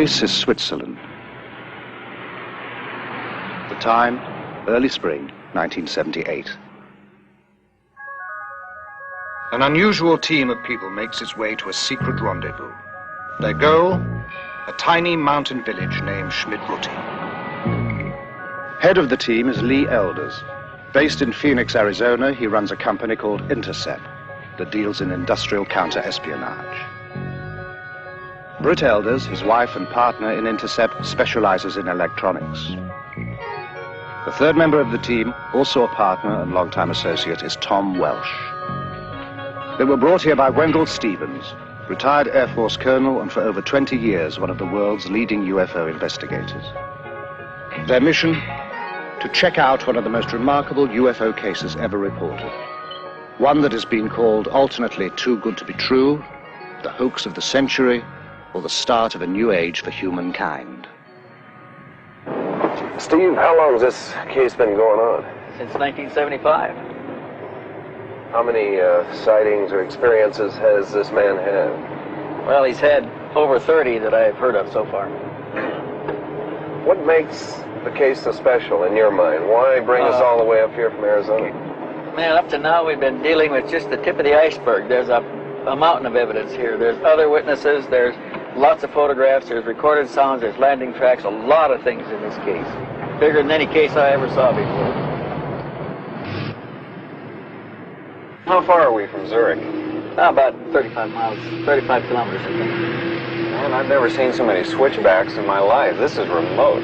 place is Switzerland. The time, early spring, 1978. An unusual team of people makes its way to a secret rendezvous. Their goal, a tiny mountain village named Schmidrutti. Head of the team is Lee Elders. Based in Phoenix, Arizona, he runs a company called Intercept that deals in industrial counter-espionage. Britt Elders, his wife and partner in Intercept, specializes in electronics. The third member of the team, also a partner and longtime associate, is Tom Welsh. They were brought here by Wendelle Stevens, retired Air Force colonel and for over 20 years one of the world's leading UFO investigators. Their mission? To check out one of the most remarkable UFO cases ever reported. One that has been called alternately too good to be true, the hoax of the century, or the start of a new age for humankind. Steve, how long has this case been going on? Since 1975. How many sightings or experiences has this man had? Well, he's had over 30 that I've heard of so far. What makes the case so special in your mind? Why bring us all the way up here from Arizona? Man, up to now we've been dealing with just the tip of the iceberg. There's a mountain of evidence here. There's other witnesses, there's lots of photographs, there's recorded sounds, there's landing tracks, a lot of things in this case. Bigger than any case I ever saw before. How far are we from Zurich? About 35 miles, 35 kilometers, I think. Man, I've never seen so many switchbacks in my life. This is remote.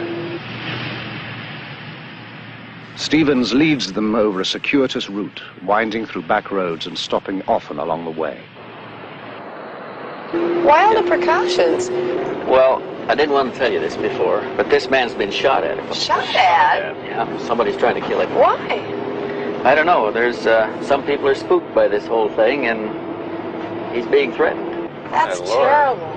Stevens leads them over a circuitous route, winding through back roads and stopping often along the way. Why all the precautions? Well, I didn't want to tell you this before, but this man's been shot at. Shot at? Yeah, somebody's trying to kill him. Why? I don't know. There's some people are spooked by this whole thing, and he's being threatened. That's terrible.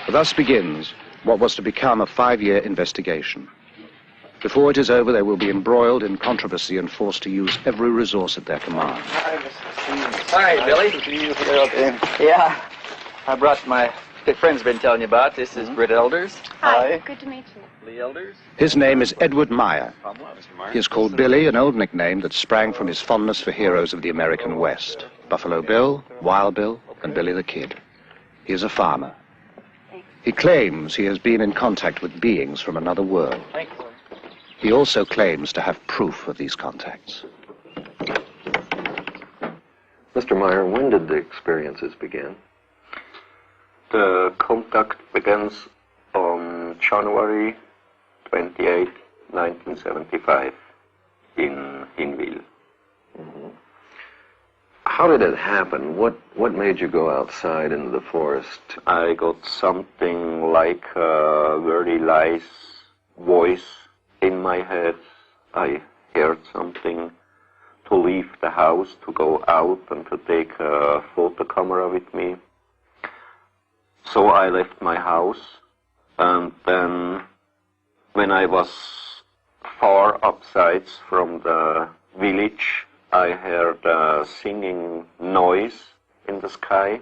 Thus begins what was to become a 5-year investigation. Before it is over, they will be embroiled in controversy and forced to use every resource at their command. Hi, Billy. Yeah, I brought my friend's been telling you about. This is Britt Elders. Hi. Good to meet you. Lee Elders. His name is Eduard Meier. He is called Billy, an old nickname that sprang from his fondness for heroes of the American West. Buffalo Bill, Wild Bill, and Billy the Kid. He is a farmer. He claims he has been in contact with beings from another world. He also claims to have proof of these contacts. Mr. Meier, when did the experiences begin? The contact begins on January 28, 1975 in Hinwil. Mm-hmm. How did it happen? What made you go outside into the forest? I got something like a very nice voice in my head. I heard something to leave the house, to go out and to take a photo camera with me. So I left my house, and then when I was far outside from the village, I heard a singing noise in the sky,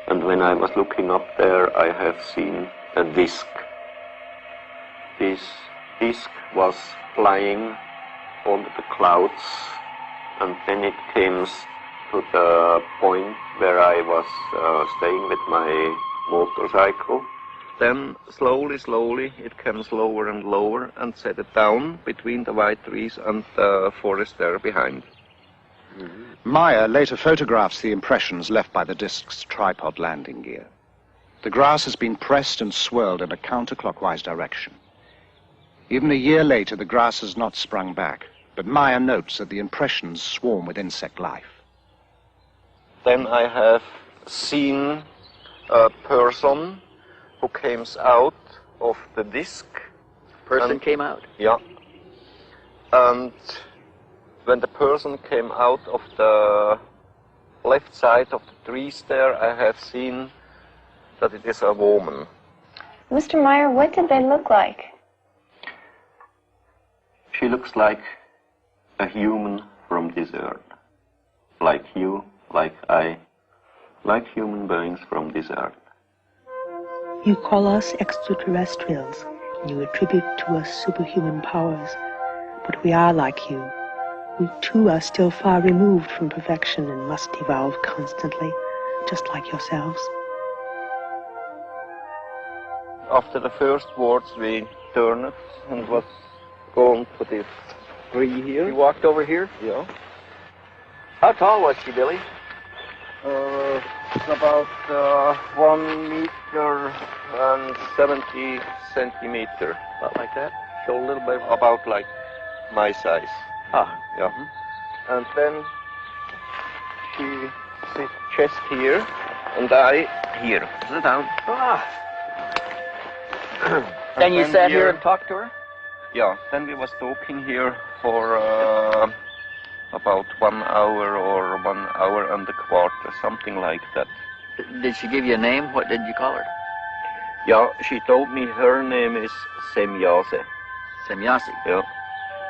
and when I was looking up there, I have seen a disc. This disc was flying over the clouds, and then it came to the point where I was staying with my motorcycle. Then slowly it came lower and lower and set it down between the white trees and the forest there behind. Mm-hmm. Meier later photographs the impressions left by the disc's tripod landing gear. The grass has been pressed and swirled in a counterclockwise direction. Even a year later, the grass has not sprung back, but Meier notes that the impressions swarm with insect life. Then I have seen a person who came out of the disc. Person came out? Yeah. And when the person came out of the left side of the trees there, I have seen that it is a woman. Mr. Meier, what did they look like? She looks like a human from this earth. Like you, like I, like human beings from this earth. You call us extraterrestrials, and you attribute to us superhuman powers. But we are like you. We too are still far removed from perfection and must evolve constantly, just like yourselves. After the first words, we turned and was going to the tree here. You walked over here? Yeah. How tall was she, Billy? About 1 meter and 70 centimeter. About like that? Show a little bit. About like my size. Ah. Yeah. And then she sits chest here and I here. Sit down. Ah. Then you sat here and talked to her? Yeah. Then we was talking here for about 1 hour or 1 hour and a quarter, something like that. Did she give you a name? What did you call her? Yeah, she told me her name is Semjase. Semjase. Yeah.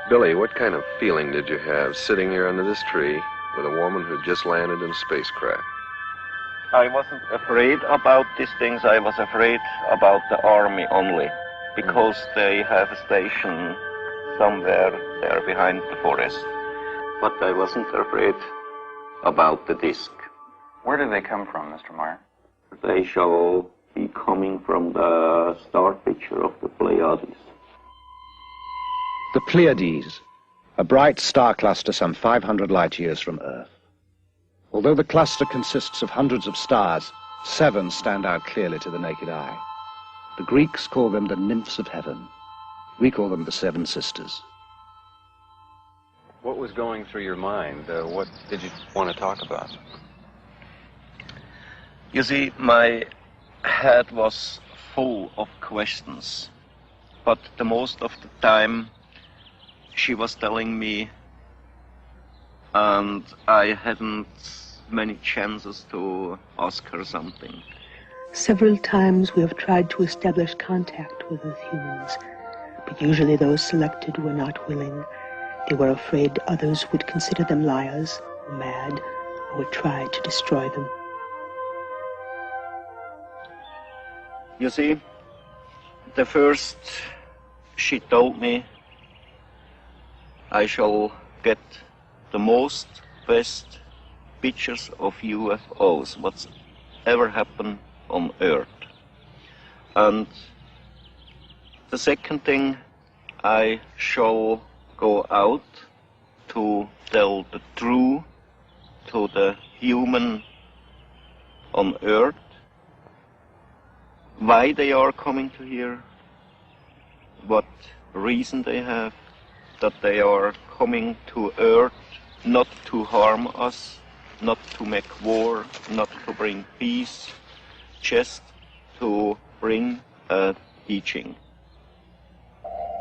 Billy, what kind of feeling did you have sitting here under this tree with a woman who just landed in a spacecraft? I wasn't afraid about these things. I was afraid about the army only, because they have a station somewhere there behind the forest. But I wasn't afraid about the disc. Where did they come from, Mr. Meier? They shall be coming from the star picture of the Pleiades. The Pleiades, a bright star cluster some 500 light years from Earth. Although the cluster consists of hundreds of stars, 7 stand out clearly to the naked eye. The Greeks call them the nymphs of heaven. We call them the 7 sisters. What was going through your mind? What did you want to talk about? You see, my head was full of questions, but the most of the time she was telling me, and I hadn't many chances to ask her something. Several times we have tried to establish contact with Earth humans, but usually those selected were not willing. They were afraid others would consider them liars or mad, or would try to destroy them. You see, the first she told me I shall get the most best pictures of UFOs, what's ever happened on Earth. And the second thing, I shall go out to tell the truth to the human on Earth, why they are coming to here, what reason they have, that they are coming to Earth not to harm us, not to make war, not to bring peace, just to bring a teaching.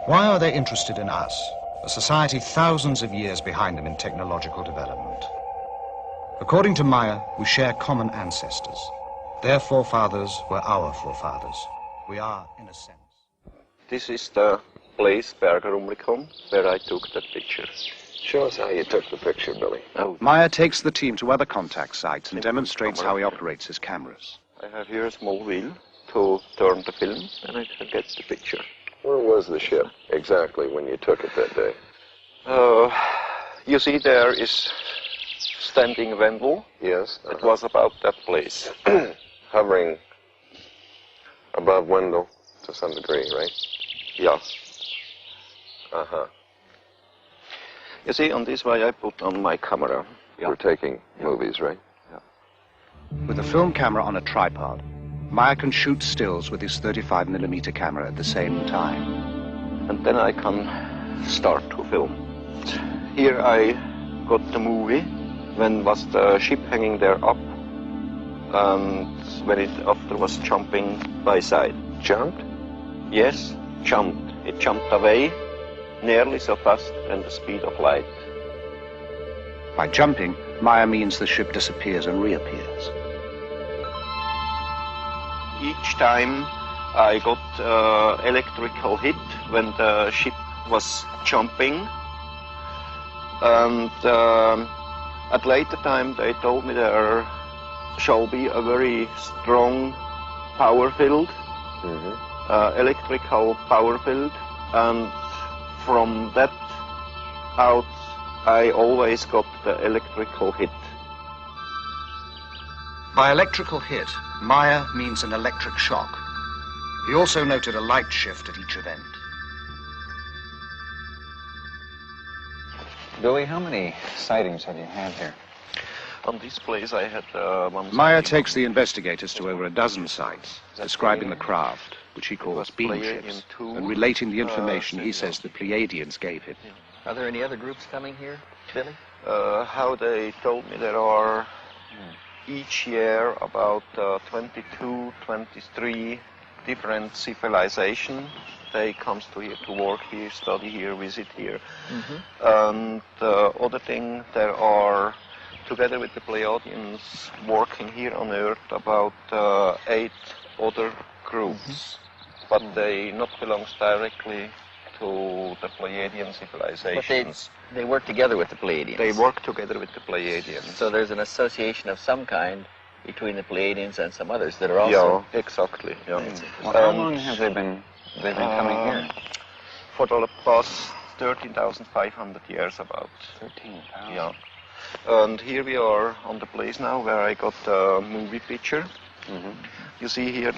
Why are they interested in us, a society thousands of years behind them in technological development? According to Meier, we share common ancestors. Their forefathers were our forefathers. We are, in a sense. This is the place, Bergerumlikon, where I took that picture. Show us how you took the picture, Billy. Oh, Meier takes the team to other contact sites and demonstrates how he operates his cameras. I have here a small wheel to turn the film, and I can get the picture. Where was the ship exactly when you took it that day? You see, there is standing Wendelle. Yes. It was about that place. Hovering above Wendelle to some degree, right? Yeah. Uh-huh. You see, on this way I put on my camera. Yeah. We're taking movies, right? Yeah. With a film camera on a tripod, Meier can shoot stills with his 35mm camera at the same time. And then I can start to film. Here I got the movie when was the ship hanging there up, and when it after was jumping by side. Jumped? Yes, jumped. It jumped away nearly so fast and the speed of light. By jumping, Meier means the ship disappears and reappears. Each time I got electrical hit when the ship was jumping, and at later time they told me there shall be a very strong power field electrical power field, and from that out I always got the electrical hit. By electrical hit, Meier means an electric shock. He also noted a light shift at each event. Billy, how many sightings have you had here? On this place I had one... Meier takes the investigators to over a dozen sites, describing the craft, which he calls beam ships, and relating the information he says the Pleiadians gave him. Are there any other groups coming here, Billy? How they told me there are each year about 22, 23 different civilizations. They come to here to work here, study here, visit here. And other thing, there are, together with the Pleiadians, working here on Earth about 8 other groups. But they not belong directly to the Pleiadian civilizations. But they work together with the Pleiadians. They work together with the Pleiadians. So there's an association of some kind between the Pleiadians and some others that are also... Yeah, exactly. Yeah. Well, how long have they been coming here? For the past 13,500 years about. 13,000? Yeah. And here we are on the place now where I got the movie picture. You see here,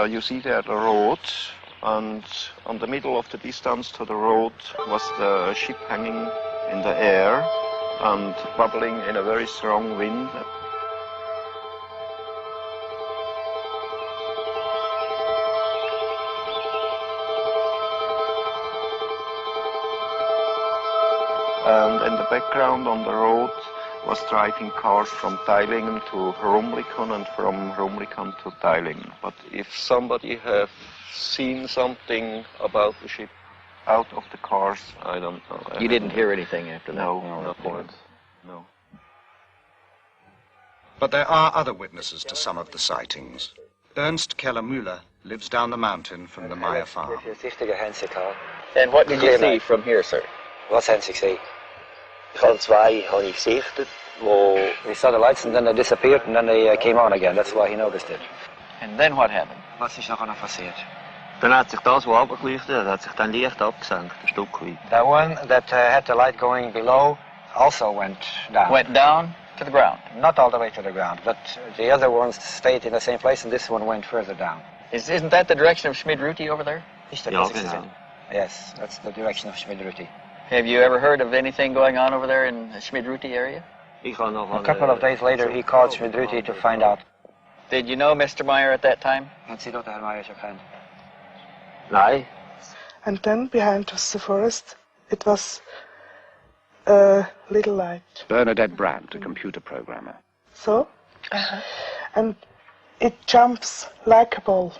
you see there the road, and on the middle of the distance to the road was the ship hanging in the air and bubbling in a very strong wind. And in the background on the road was driving cars from Teilingen to Rumlikon and from Rumlikon to Teilingen. But if somebody have seen something about the ship out of the cars, I don't know. You didn't hear anything after that? No reports. No. But there are other witnesses to some of the sightings. Ernst Keller-Müller lives down the mountain from the Meier farm. And what did you see from here, sir? Wat zijn ze gezien? Ik had twee gezichten. We saw the lights and then they disappeared and then they came on again. That's why he noticed it. And then what happened? Wat is nog gepasseerd? Dan had zich dat zo opgelicht, dat had zich dan licht opgezankt, een stuk kwijt. That one that had the light going below also went down. Went down to the ground? Not all the way to the ground, but the other ones stayed in the same place and this one went further down. Isn't that the direction of Schmid-Ruti over there? Yes, that's the direction of Schmid-Ruti. Have you ever heard of anything going on over there in the Schmid-Ruti area? A couple of days later he called Schmid-Ruti to find out. Did you know Mr. Meier at that time? Nee. And then behind us the forest, it was a little light. Bernadette Brandt, a computer programmer. So? And it jumps like a ball.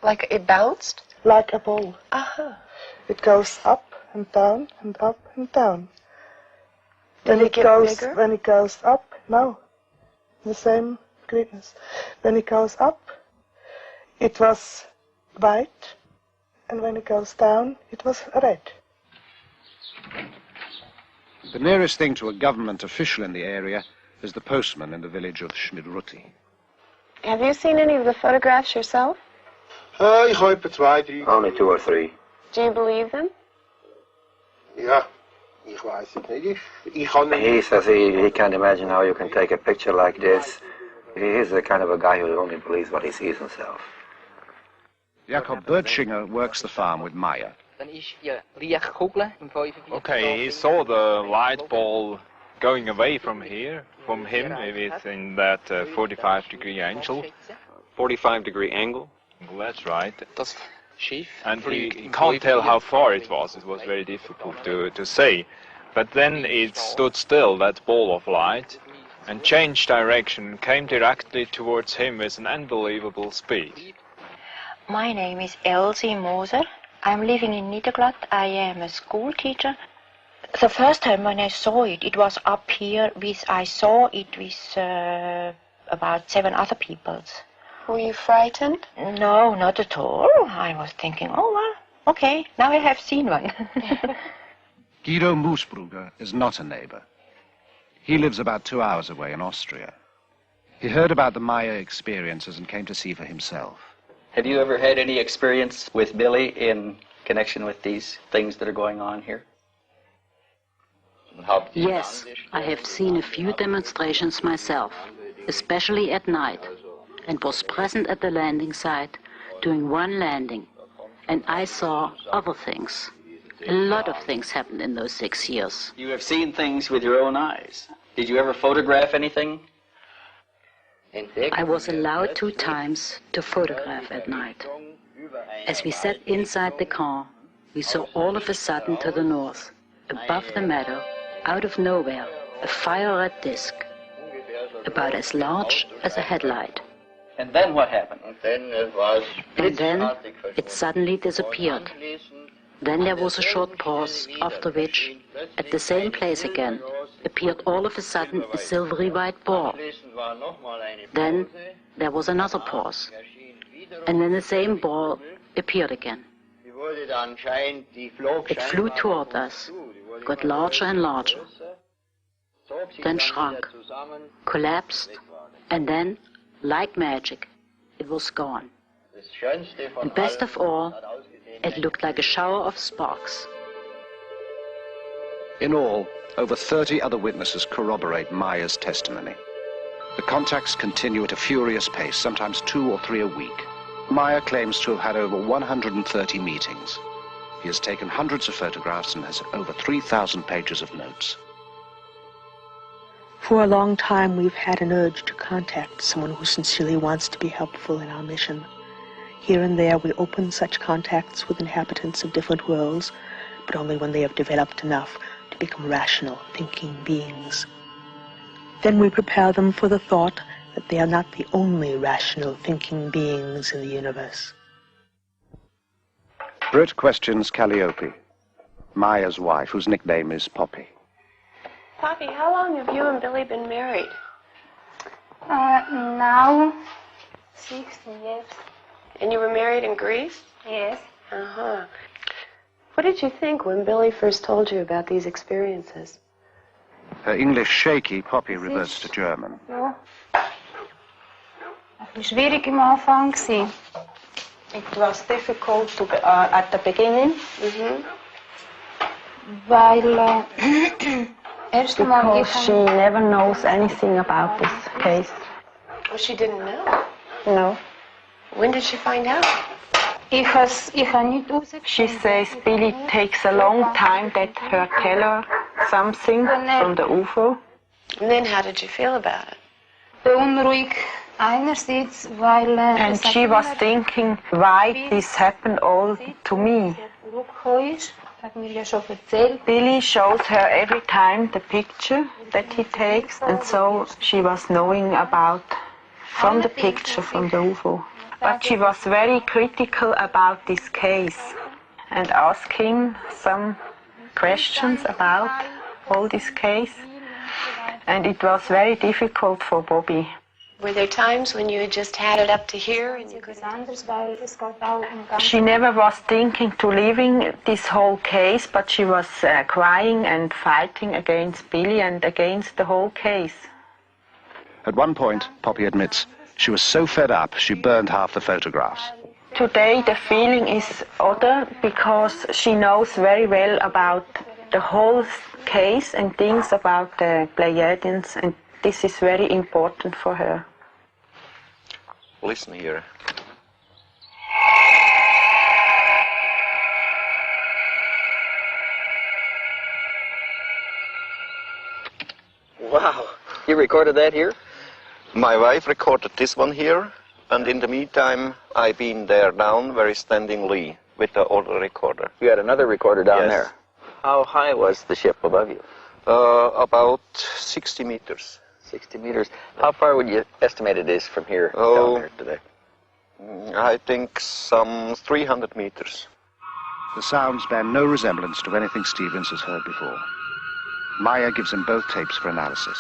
Like it bounced? Like a ball. It goes up and down and up and down. Did it get bigger? When it goes up, no, the same greenness. When it goes up, it was white, and when it goes down, it was red. The nearest thing to a government official in the area is the postman in the village of Schmid-Ruti. Have you seen any of the photographs yourself? Only 2 or 3. Do you believe them? He says he can't imagine how you can take a picture like this. He is the kind of a guy who only believes what he sees himself. Jakob Bertschinger works the farm with Meier. Okay, he saw the light ball going away from him, within that 45-degree angle. 45-degree angle? That's right. And he can't tell how far it was. It was very difficult to say. But then it stood still, that ball of light, and changed direction, came directly towards him with an unbelievable speed. My name is Elsie Moser. I'm living in Niederglatt. I am a school teacher. The first time when I saw it, it was up here. I saw it with about 7 other people. Were you frightened? No, not at all. I was thinking, oh, well, okay, now I have seen one. Guido Moosbrugger is not a neighbor. He lives about 2 hours away in Austria. He heard about the Meier experiences and came to see for himself. Have you ever had any experience with Billy in connection with these things that are going on here? Yes, I have seen a few demonstrations myself, especially at night, and was present at the landing site during one landing, and I saw other things. A lot of things happened in those 6 years. You have seen things with your own eyes. Did you ever photograph anything? I was allowed 2 times to photograph at night. As we sat inside the car, we saw all of a sudden to the north, above the meadow, out of nowhere, a fire-red disk, about as large as a headlight. And then what happened? And then it suddenly disappeared. Then there was a short pause, after which, at the same place again, appeared all of a sudden a silvery white ball. Then there was another pause, and then the same ball appeared again. It flew toward us, got larger and larger, then shrunk, collapsed, and then, like magic, it was gone. And best of all, it looked like a shower of sparks. In all, over 30 other witnesses corroborate Meier's testimony. The contacts continue at a furious pace, sometimes 2 or 3 a week. Meier claims to have had over 130 meetings. He has taken hundreds of photographs and has over 3,000 pages of notes. For a long time, we've had an urge to contact someone who sincerely wants to be helpful in our mission. Here and there, we open such contacts with inhabitants of different worlds, but only when they have developed enough to become rational, thinking beings. Then we prepare them for the thought that they are not the only rational, thinking beings in the universe. Britt questions Calliope, Meier's wife, whose nickname is Poppy. Poppy, how long have you and Billy been married? Now, 60 years. And you were married in Greece? Yes. Uh-huh. What did you think when Billy first told you about these experiences? Her English shaky, Poppy reverts to German. Ja. Ein bisschen schwierig am Anfang gewesen. It was difficult at the beginning. Weil because she never knows anything about this case. Oh, she didn't know? No. When did she find out? She says Billy takes a long time that her tell her something from the UFO. And then how did you feel about it? Beunruhigt einerseits, weil and she was thinking why this happened all to me. Billy shows her every time the picture that he takes, and so she was knowing about from the picture from the UFO. But she was very critical about this case and asking some questions about all this case, and it was very difficult for Bobby. Were there times when you had just had it up to here and you couldn't? She never was thinking to leaving this whole case, but she was crying and fighting against Billy and against the whole case. At one point, Poppy admits, she was so fed up she burned half the photographs. Today the feeling is other because she knows very well about the whole case and things about the Pleiadians, and this is very important for her. Listen here. Wow, you recorded that here? My wife recorded this one here, and in the meantime, I've been there down very standingly with the other recorder. You had another recorder down Yes. there. How high was the ship above you? About 60 meters. 60 meters. How far would you estimate it is from here down there today? I think some 300 meters. The sounds bear no resemblance to anything Stevens has heard before. Meier gives him both tapes for analysis.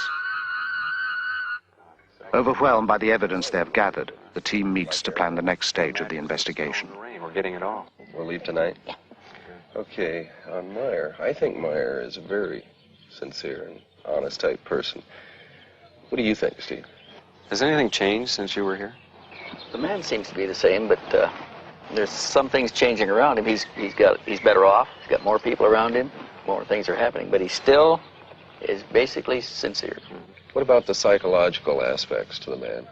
Overwhelmed by the evidence they have gathered, the team meets to plan the next stage of the investigation. We're getting it all. We'll leave tonight? Yeah. Okay, on Meier. I think Meier is a very sincere and honest type person. What do you think, Steve? Has anything changed since you were here? The man seems to be the same, but there's some things changing around him. He's better off. He's got more people around him. More things are happening, but he still is basically sincere. What about the psychological aspects to the man?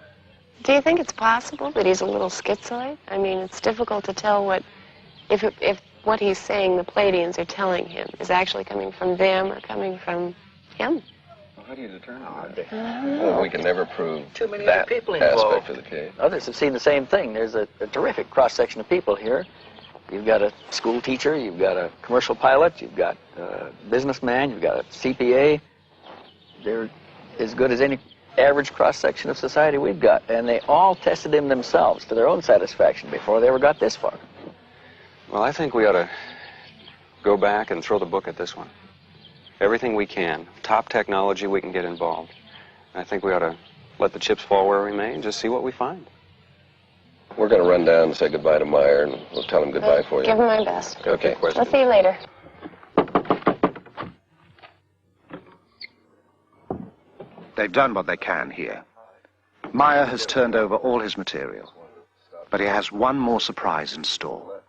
Do you think it's possible that he's a little schizoid? I mean, it's difficult to tell if what he's saying the Pleiadians are telling him is actually coming from them or coming from him. Well, how do you determine that? Well, we can never prove Too many that other people involved. aspect of the case. Others have seen the same thing. There's a terrific cross-section of people here. You've got a school teacher, you've got a commercial pilot, you've got a businessman, you've got a CPA. They're as good as any average cross-section of society we've got. And they all tested him themselves to their own satisfaction before they ever got this far. Well, I think we ought to go back and throw the book at this one. Everything we can. Top technology, we can get involved. And I think we ought to let the chips fall where we may and just see what we find. We're going to run down and say goodbye to Meier, and we'll tell him goodbye for you. Give him my best. Okay. I'll see you later. They've done what they can here. Meier has turned over all his material, but he has one more surprise in store.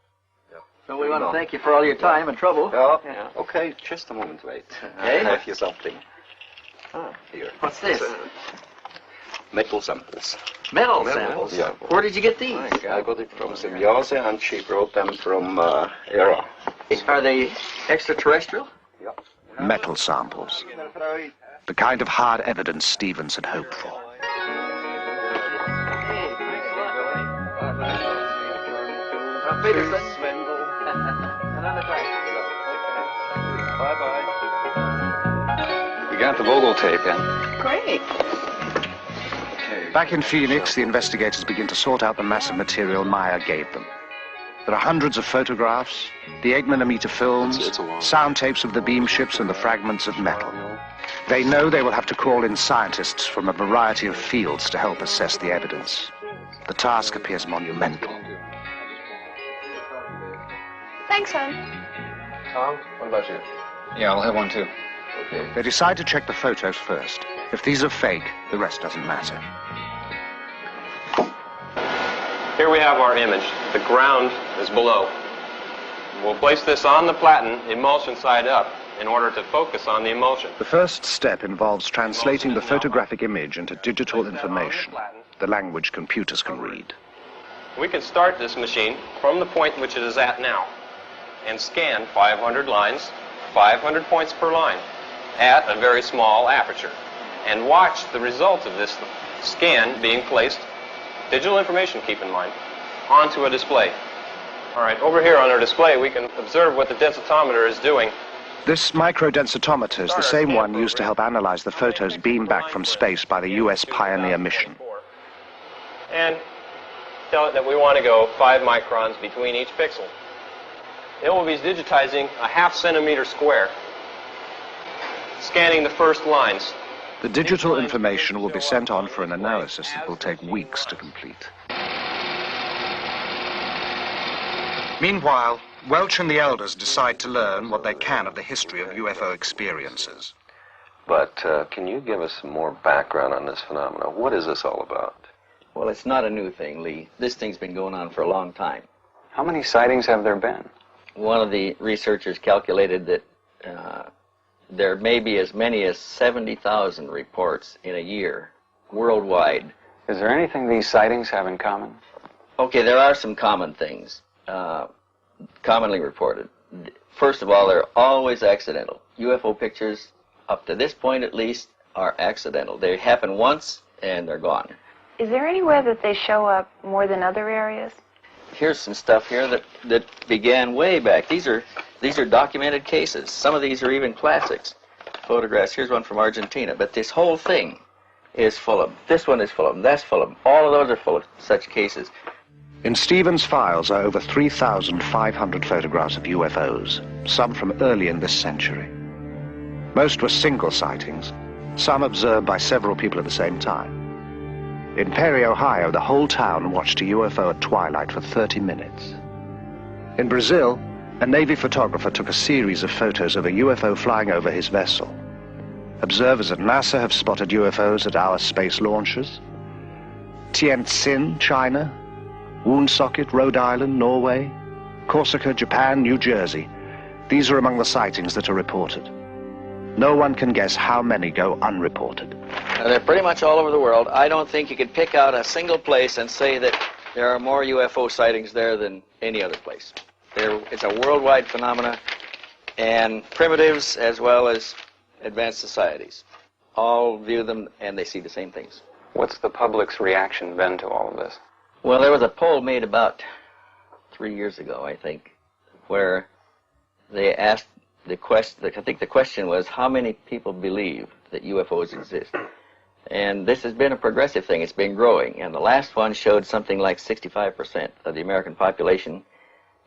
So we want to thank you for all your time and trouble. Oh, yeah. Okay, just a moment, wait. Okay. I have you something. Here. What's this? Metal samples. Metal samples? Yeah. Where did you get these? I got it from Semjase, and she brought them from Era. Are they extraterrestrial? Yeah. Metal samples. The kind of hard evidence Stevens had hoped for. We got the Vogel tape in. Great. Back in Phoenix, the investigators begin to sort out the massive material Meier gave them. There are hundreds of photographs, the 8mm films, sound tapes of the beam ships and the fragments of metal. They know they will have to call in scientists from a variety of fields to help assess the evidence. The task appears monumental. Thanks, hon. Tom, what about you? Yeah, I'll have one too. Okay. They decide to check the photos first. If these are fake, the rest doesn't matter. Here we have our image. The ground is below. We'll place this on the platen, emulsion side up, in order to focus on the emulsion. The first step involves translating the photographic image into digital information, the language computers can read. We can start this machine from the point which it is at now and scan 500 lines, 500 points per line, at a very small aperture, and watch the result of this scan being placed, digital information, keep in mind, onto a display. All right, over here on our display, we can observe what the densitometer is doing. This microdensitometer is the same one used to help analyze the photos beamed back from space by the U.S. Pioneer mission. And tell it that we want to go 5 microns between each pixel. It will be digitizing a ½ centimeter square, scanning the first lines. The digital information will be sent on for an analysis that will take weeks to complete. Meanwhile, Welch and the Elders decide to learn what they can of the history of UFO experiences. But can you give us some more background on this phenomenon? What is this all about? Well, it's not a new thing, Lee. This thing's been going on for a long time. How many sightings have there been? One of the researchers calculated that there may be as many as 70,000 reports in a year, worldwide. Is there anything these sightings have in common? Okay, there are some common things, commonly reported. First of all, they're always accidental. UFO pictures, up to this point at least, are accidental. They happen once, and they're gone. Is there anywhere that they show up more than other areas? Here's some stuff here that began way back. These are documented cases. Some of these are even classics. Photographs. Here's one from Argentina. But this whole thing is full of them. This one is full of them. That's full of them. All of those are full of such cases. In Stevens' files are over 3,500 photographs of UFOs, some from early in this century. Most were single sightings, some observed by several people at the same time. In Perry, Ohio, the whole town watched a UFO at twilight for 30 minutes. In Brazil, a Navy photographer took a series of photos of a UFO flying over his vessel. Observers at NASA have spotted UFOs at our space launches. Tientsin, China, Woonsocket, Rhode Island, Norway, Corsica, Japan, New Jersey. These are among the sightings that are reported. No one can guess how many go unreported. They're pretty much all over the world. I don't think you could pick out a single place and say that there are more UFO sightings there than any other place. It's a worldwide phenomenon, and primitives as well as advanced societies all view them and they see the same things. What's the public's reaction been to all of this? Well, there was a poll made about 3 years ago, I think, where they asked the question, I think the question was, how many people believe that UFOs exist? And this has been a progressive thing. It's been growing. And the last one showed something like 65% of the American population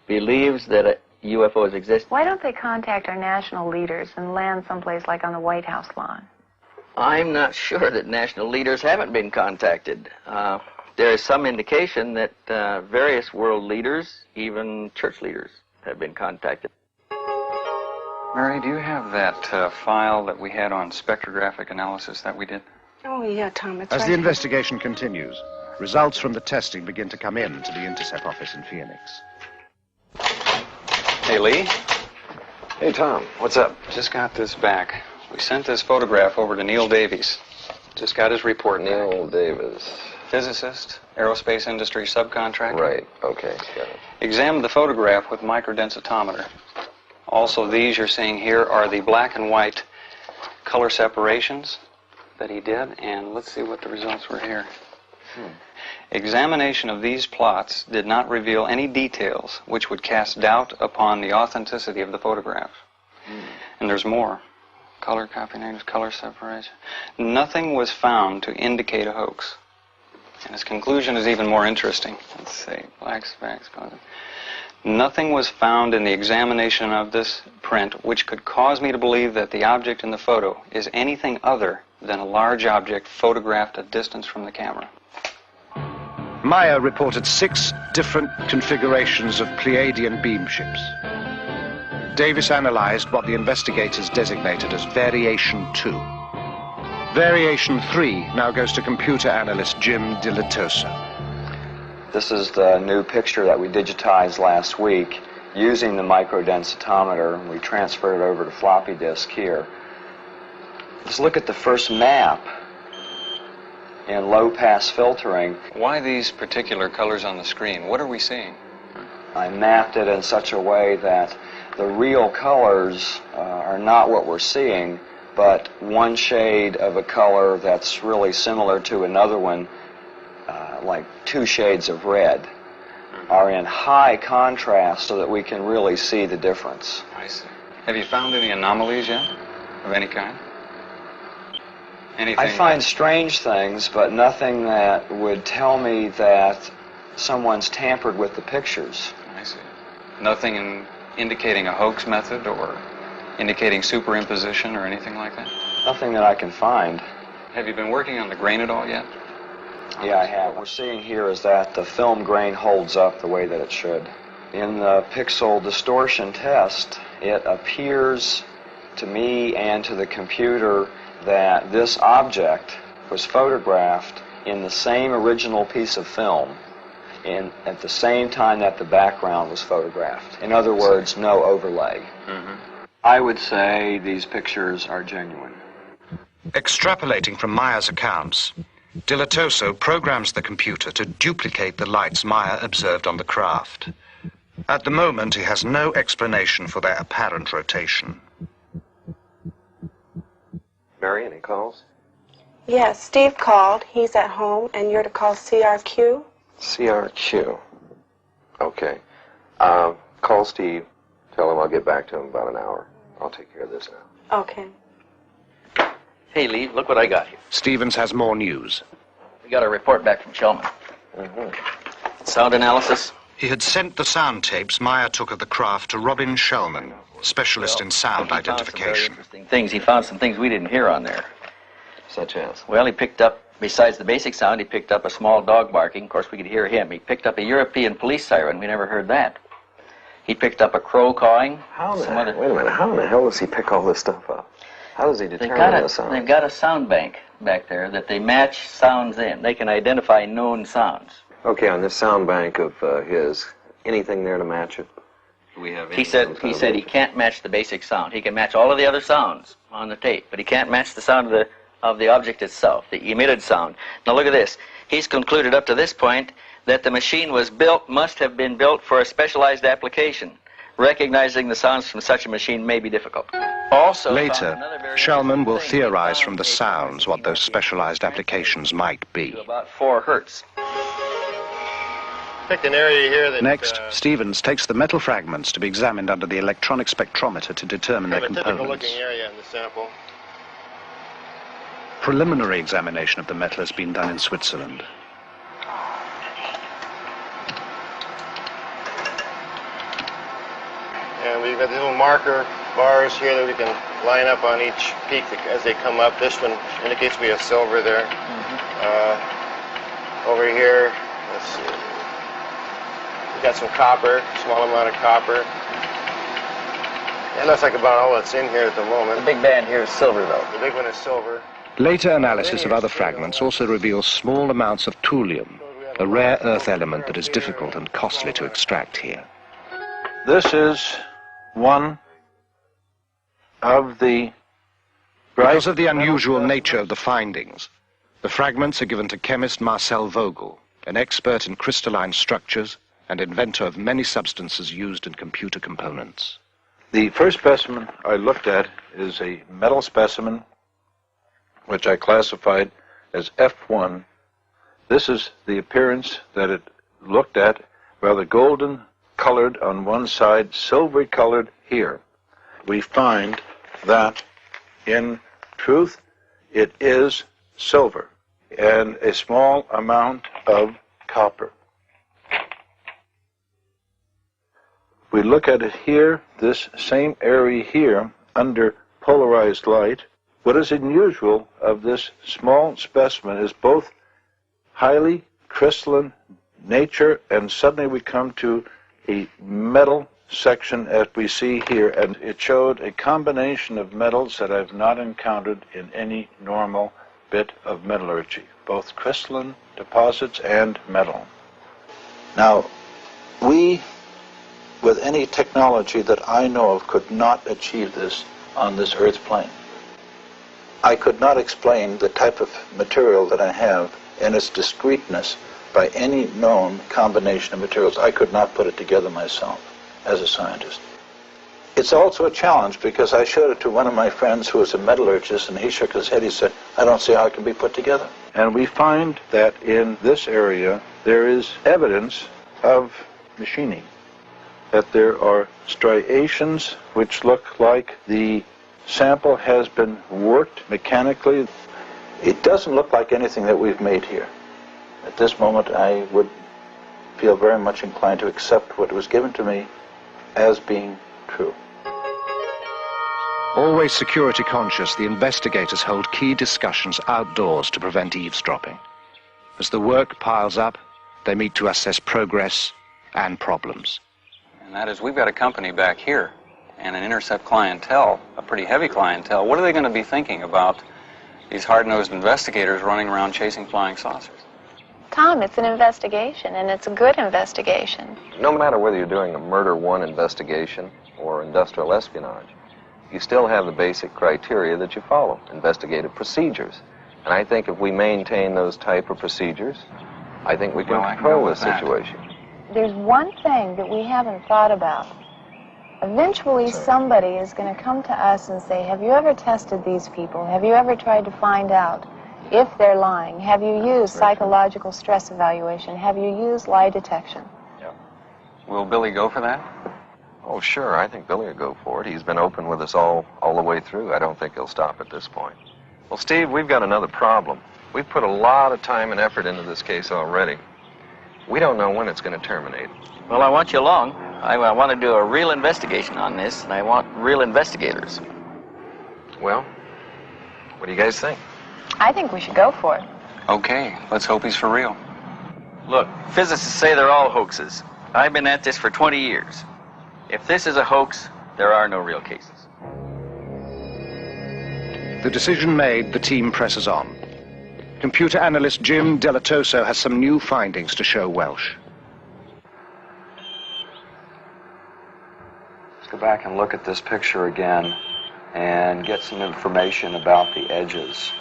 believes that UFOs exist. Why don't they contact our national leaders and land someplace like on the White House lawn? I'm not sure that national leaders haven't been contacted. There is some indication that various world leaders, even church leaders, have been contacted. Mary, do you have that file that we had on spectrographic analysis that we did? Oh, yeah, Tom, it's As right the here. investigation continues, results from the testing begin to come in to the Intercept office in Phoenix. Hey, Lee. Hey, Tom, what's up? Just got this back. We sent this photograph over to Neil Davies. Just got his report back. Neil Davis. Physicist, aerospace industry subcontractor. Right, okay, got it. Examined the photograph with microdensitometer. Also, these you're seeing here are the black and white color separations that he did, and let's see what the results were here. Examination of these plots did not reveal any details which would cast doubt upon the authenticity of the photograph. And there's more. Color copy names, color separation. Nothing was found to indicate a hoax. And his conclusion is even more interesting. Let's see, black specks. Nothing was found in the examination of this print which could cause me to believe that the object in the photo is anything other than a large object photographed at distance from the camera. Meier reported 6 different configurations of Pleiadian beam ships. Davis analyzed what the investigators designated as Variation 2. Variation 3 now goes to computer analyst Jim Dilatoso. This is the new picture that we digitized last week using the microdensitometer. We transferred it over to floppy disk here. Let's look at the first map in low-pass filtering. Why these particular colors on the screen? What are we seeing? I mapped it in such a way that the real colors are not what we're seeing, but one shade of a color that's really similar to another one, like 2 shades of red, are in high contrast so that we can really see the difference. I see. Have you found any anomalies yet, of any kind? Anything? I find strange things, but nothing that would tell me that someone's tampered with the pictures. I see. Nothing indicating a hoax method or indicating superimposition or anything like that? Nothing that I can find. Have you been working on the grain at all yet? Yeah, I have. What we're seeing here is that the film grain holds up the way that it should. In the pixel distortion test, it appears to me and to the computer that this object was photographed in the same original piece of film at the same time that the background was photographed. In other words, no overlay. I would say these pictures are genuine. Extrapolating from Meier's accounts, Dilatoso programs the computer to duplicate the lights Meier observed on the craft. At the moment, he has no explanation for their apparent rotation. Mary, any calls? Yes, Steve called. He's at home, and you're to call CRQ. CRQ. Okay. Call Steve. Tell him I'll get back to him in about an hour. I'll take care of this now. Okay. Hey, Lee, look what I got here. Stevens has more news. We got a report back from Shellman. Sound analysis. He had sent the sound tapes Meier took of the craft to Robin Shellman, specialist in sound identification. He found some things we didn't hear on there. Such as? Well, he picked up, besides the basic sound, he picked up a small dog barking. Of course, we could hear him. He picked up a European police siren. We never heard that. He picked up a crow cawing. Wait a minute, how in the hell does he pick all this stuff up? How does he determine the sounds? They've got a sound bank back there that they match sounds in. They can identify known sounds. Okay, on this sound bank of his, anything there to match it? He said he can't match the basic sound. He can match all of the other sounds on the tape, but he can't match the sound of the object itself, the emitted sound. Now look at this. He's concluded up to this point that the machine must have been built for a specialized application. Recognizing the sounds from such a machine may be difficult. Also, later, Shellman will theorize from the sounds what those specialized applications might be. About 4 hertz. Picked an area here that, next, Stevens takes the metal fragments to be examined under the electronic spectrometer to determine their components. Typical looking area in the sample. Preliminary examination of the metal has been done in Switzerland. And we've got the little marker bars here that we can line up on each peak as they come up. This one indicates we have silver there. Over here, let's see. We've got some copper, small amount of copper. It looks like about all that's in here at the moment. The big band here is silver, though. The big one is silver. Later analysis of other fragments also reveals small amounts of thulium, a rare earth element that is difficult and costly to extract here. This is one of the... Because of the unusual nature of the findings, the fragments are given to chemist Marcel Vogel, an expert in crystalline structures and inventor of many substances used in computer components. The first specimen I looked at is a metal specimen, which I classified as F1. This is the appearance that it looked at, rather golden colored on one side, silvery colored here. We find that, in truth, it is silver and a small amount of copper. We look at it here, this same area here, under polarized light. What is unusual of this small specimen is both highly crystalline nature, and suddenly we come to a metal section as we see here, and it showed a combination of metals that I've not encountered in any normal bit of metallurgy, both crystalline deposits and metal. Now, we, with any technology that I know of, could not achieve this on this Earth plane. I could not explain the type of material that I have and its discreteness by any known combination of materials. I could not put it together myself as a scientist. It's also a challenge because I showed it to one of my friends who was a metallurgist, and he shook his head. He said, I don't see how it can be put together. And we find that in this area there is evidence of machining, that there are striations which look like the sample has been worked mechanically. It doesn't look like anything that we've made here. At this moment, I would feel very much inclined to accept what was given to me as being true. Always security conscious, the investigators hold key discussions outdoors to prevent eavesdropping. As the work piles up, they meet to assess progress and problems. And that is, we've got a company back here and an intercept clientele, a pretty heavy clientele. What are they going to be thinking about these hard-nosed investigators running around chasing flying saucers? Tom, it's an investigation, and it's a good investigation. No matter whether you're doing a murder one investigation or industrial espionage, you still have the basic criteria that you follow, investigative procedures. And I think if we maintain those type of procedures, I think we can control the situation. There's one thing that we haven't thought about. Eventually somebody is going to come to us and say, have you ever tested these people? Have you ever tried to find out if they're lying? Have you used psychological stress evaluation? Have you used lie detection? Yeah. Will Billy go for that? Oh, sure. I think Billy will go for it. He's been open with us all the way through. I don't think he'll stop at this point. Well, Steve, we've got another problem. We've put a lot of time and effort into this case already. We don't know when it's going to terminate. Well, I want you along. I want to do a real investigation on this, and I want real investigators. Well, what do you guys think? I think we should go for it. Okay, let's hope he's for real. Look, physicists say they're all hoaxes. I've been at this for 20 years. If this is a hoax, there are no real cases. The decision made, the team presses on. Computer analyst Jim Delatoso has some new findings to show Welsh. Let's go back and look at this picture again and get some information about the edges.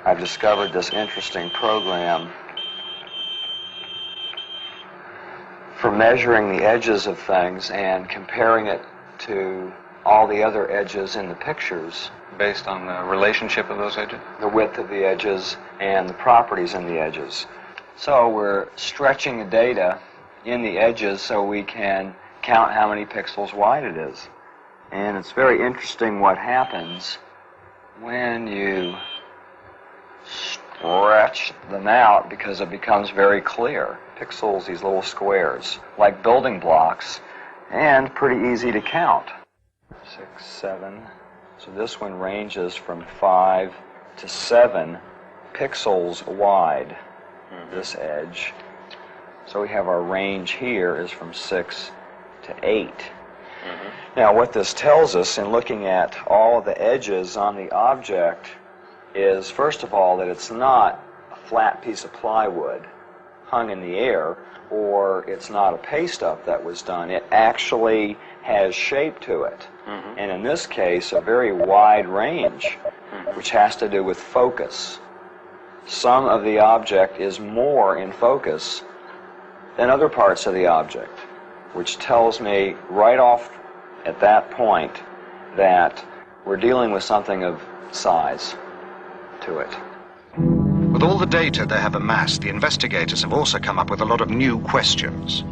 I've discovered this interesting program for measuring the edges of things and comparing it to all the other edges in the pictures. Based on the relationship of those edges? The width of the edges and the properties in the edges. So we're stretching the data in the edges so we can count how many pixels wide it is. And it's very interesting what happens when you stretch them out, because it becomes very clear. Pixels, these little squares, like building blocks, and pretty easy to count. 6, 7. So this one ranges from 5 to 7 pixels wide, this edge. So we have our range here is from 6 to 8. Now what this tells us in looking at all the edges on the object is, first of all, that it's not a flat piece of plywood hung in the air, or it's not a paste-up that was done. It actually has shape to it. And in this case, a very wide range, which has to do with focus. Some of the object is more in focus than other parts of the object, which tells me right off at that point that we're dealing with something of size to it. With all the data they have amassed, the investigators have also come up with a lot of new questions.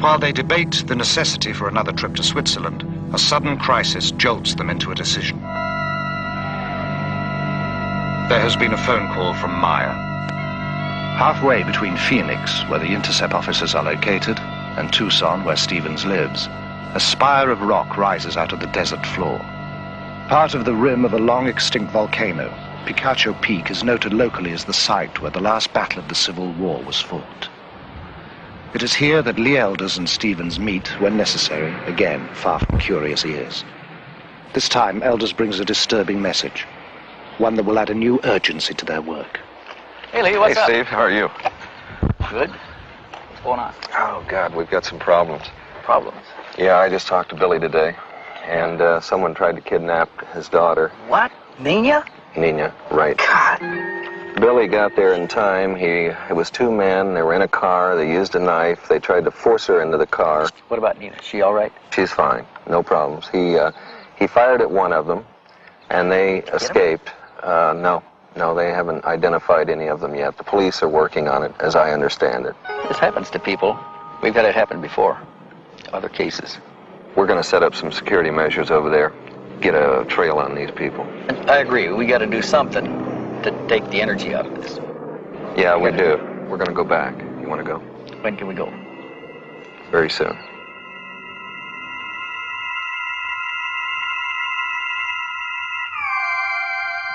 While they debate the necessity for another trip to Switzerland, a sudden crisis jolts them into a decision. There has been a phone call from Meier. Halfway between Phoenix, where the intercept offices are located, and Tucson, where Stevens lives, a spire of rock rises out of the desert floor. Part of the rim of a long-extinct volcano, Picacho Peak is noted locally as the site where the last battle of the Civil War was fought. It is here that Lee Elders and Stevens meet when necessary, again, far from curious ears. This time, Elders brings a disturbing message, one that will add a new urgency to their work. Hey, Lee, what's up? Hey, Steve, how are you? Good. What's going on? Oh, God, we've got some problems. Problems? Yeah, I just talked to Billy today, and someone tried to kidnap his daughter. What? Nina? Nina, right. God. Billy got there in time. It was two men. They were in a car. They used a knife. They tried to force her into the car. What about Nina? Is she all right? She's fine. No problems. He fired at one of them, and they escaped. No, they haven't identified any of them yet. The police are working on it, as I understand it. This happens to people. We've had it happen before. Other cases. We're going to set up some security measures over there. Get a trail on these people. I agree. We got to do something to take the energy out of this. Yeah, we do. We're going to go back. You want to go? When can we go? Very soon.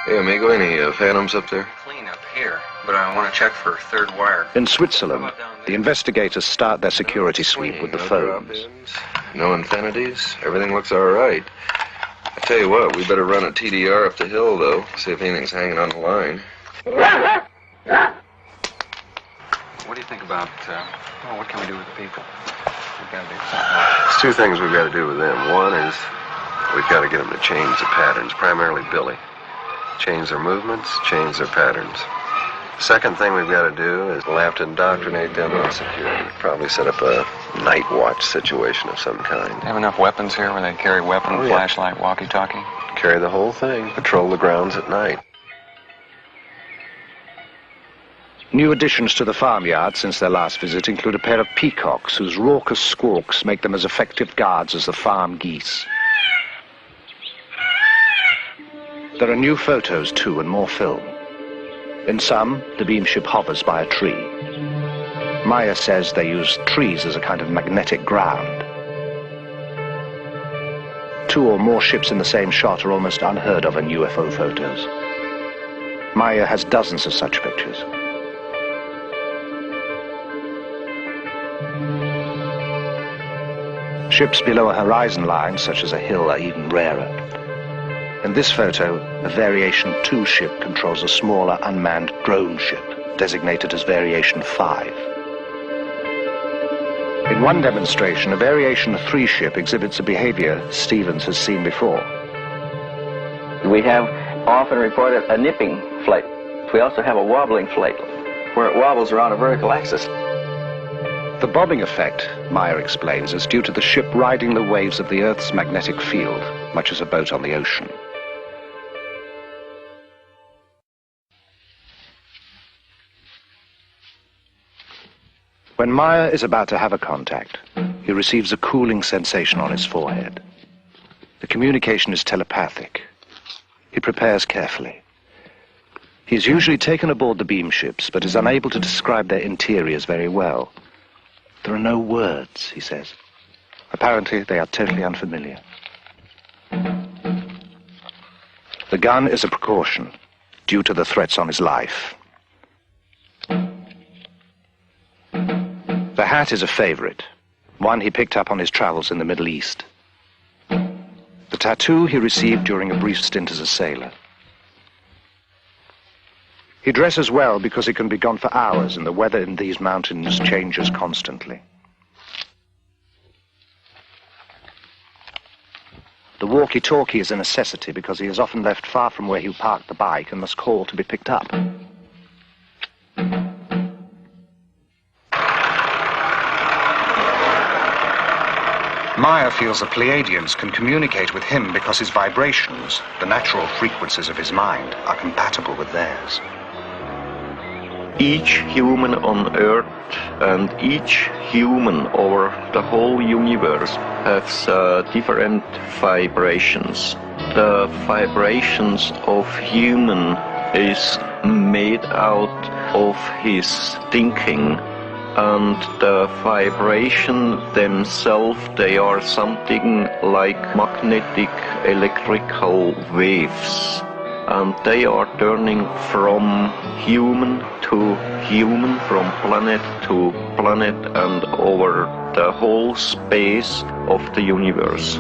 Hey, amigo, any phantoms up there? Clean up here, but I want to check for third wire. In Switzerland, the investigators start their security sweep with the phones. No infinities? Everything looks all right. I tell you what, we better run a TDR up the hill, though, see if anything's hanging on the line. What do you think about, what can we do with the people? We've got to do something. There's two things we've got to do with them. One is we've got to get them to change the patterns, primarily Billy. Change their movements, change their patterns. The second thing we've got to do is we'll have to indoctrinate them on security. Probably set up a night watch situation of some kind. Have enough weapons here where they carry weapon, flashlight, walkie-talkie? Carry the whole thing. Patrol the grounds at night. New additions to the farmyard since their last visit include a pair of peacocks whose raucous squawks make them as effective guards as the farm geese. There are new photos, too, and more film. In some, the beam ship hovers by a tree. Meier says they use trees as a kind of magnetic ground. Two or more ships in the same shot are almost unheard of in UFO photos. Meier has dozens of such pictures. Ships below a horizon line, such as a hill, are even rarer. In this photo, a Variation 2 ship controls a smaller unmanned drone ship, designated as Variation 5. In one demonstration, a Variation 3 ship exhibits a behavior Stevens has seen before. We have often reported a nipping flight. We also have a wobbling flight, where it wobbles around a vertical axis. The bobbing effect, Meier explains, is due to the ship riding the waves of the Earth's magnetic field, much as a boat on the ocean. When Meier is about to have a contact, he receives a cooling sensation on his forehead. The communication is telepathic. He prepares carefully. He is usually taken aboard the beam ships, but is unable to describe their interiors very well. There are no words, he says. Apparently, they are totally unfamiliar. The gun is a precaution, due to the threats on his life. The hat is a favorite, one he picked up on his travels in the Middle East. The tattoo he received during a brief stint as a sailor. He dresses well because he can be gone for hours and the weather in these mountains changes constantly. The walkie-talkie is a necessity because he is often left far from where he parked the bike and must call to be picked up. Meier feels the Pleiadians can communicate with him because his vibrations, the natural frequencies of his mind, are compatible with theirs. Each human on Earth and each human over the whole universe has different vibrations. The vibrations of human is made out of his thinking, and the vibration themselves, they are something like magnetic electrical waves. And they are turning from human to human, from planet to planet, and over the whole space of the universe.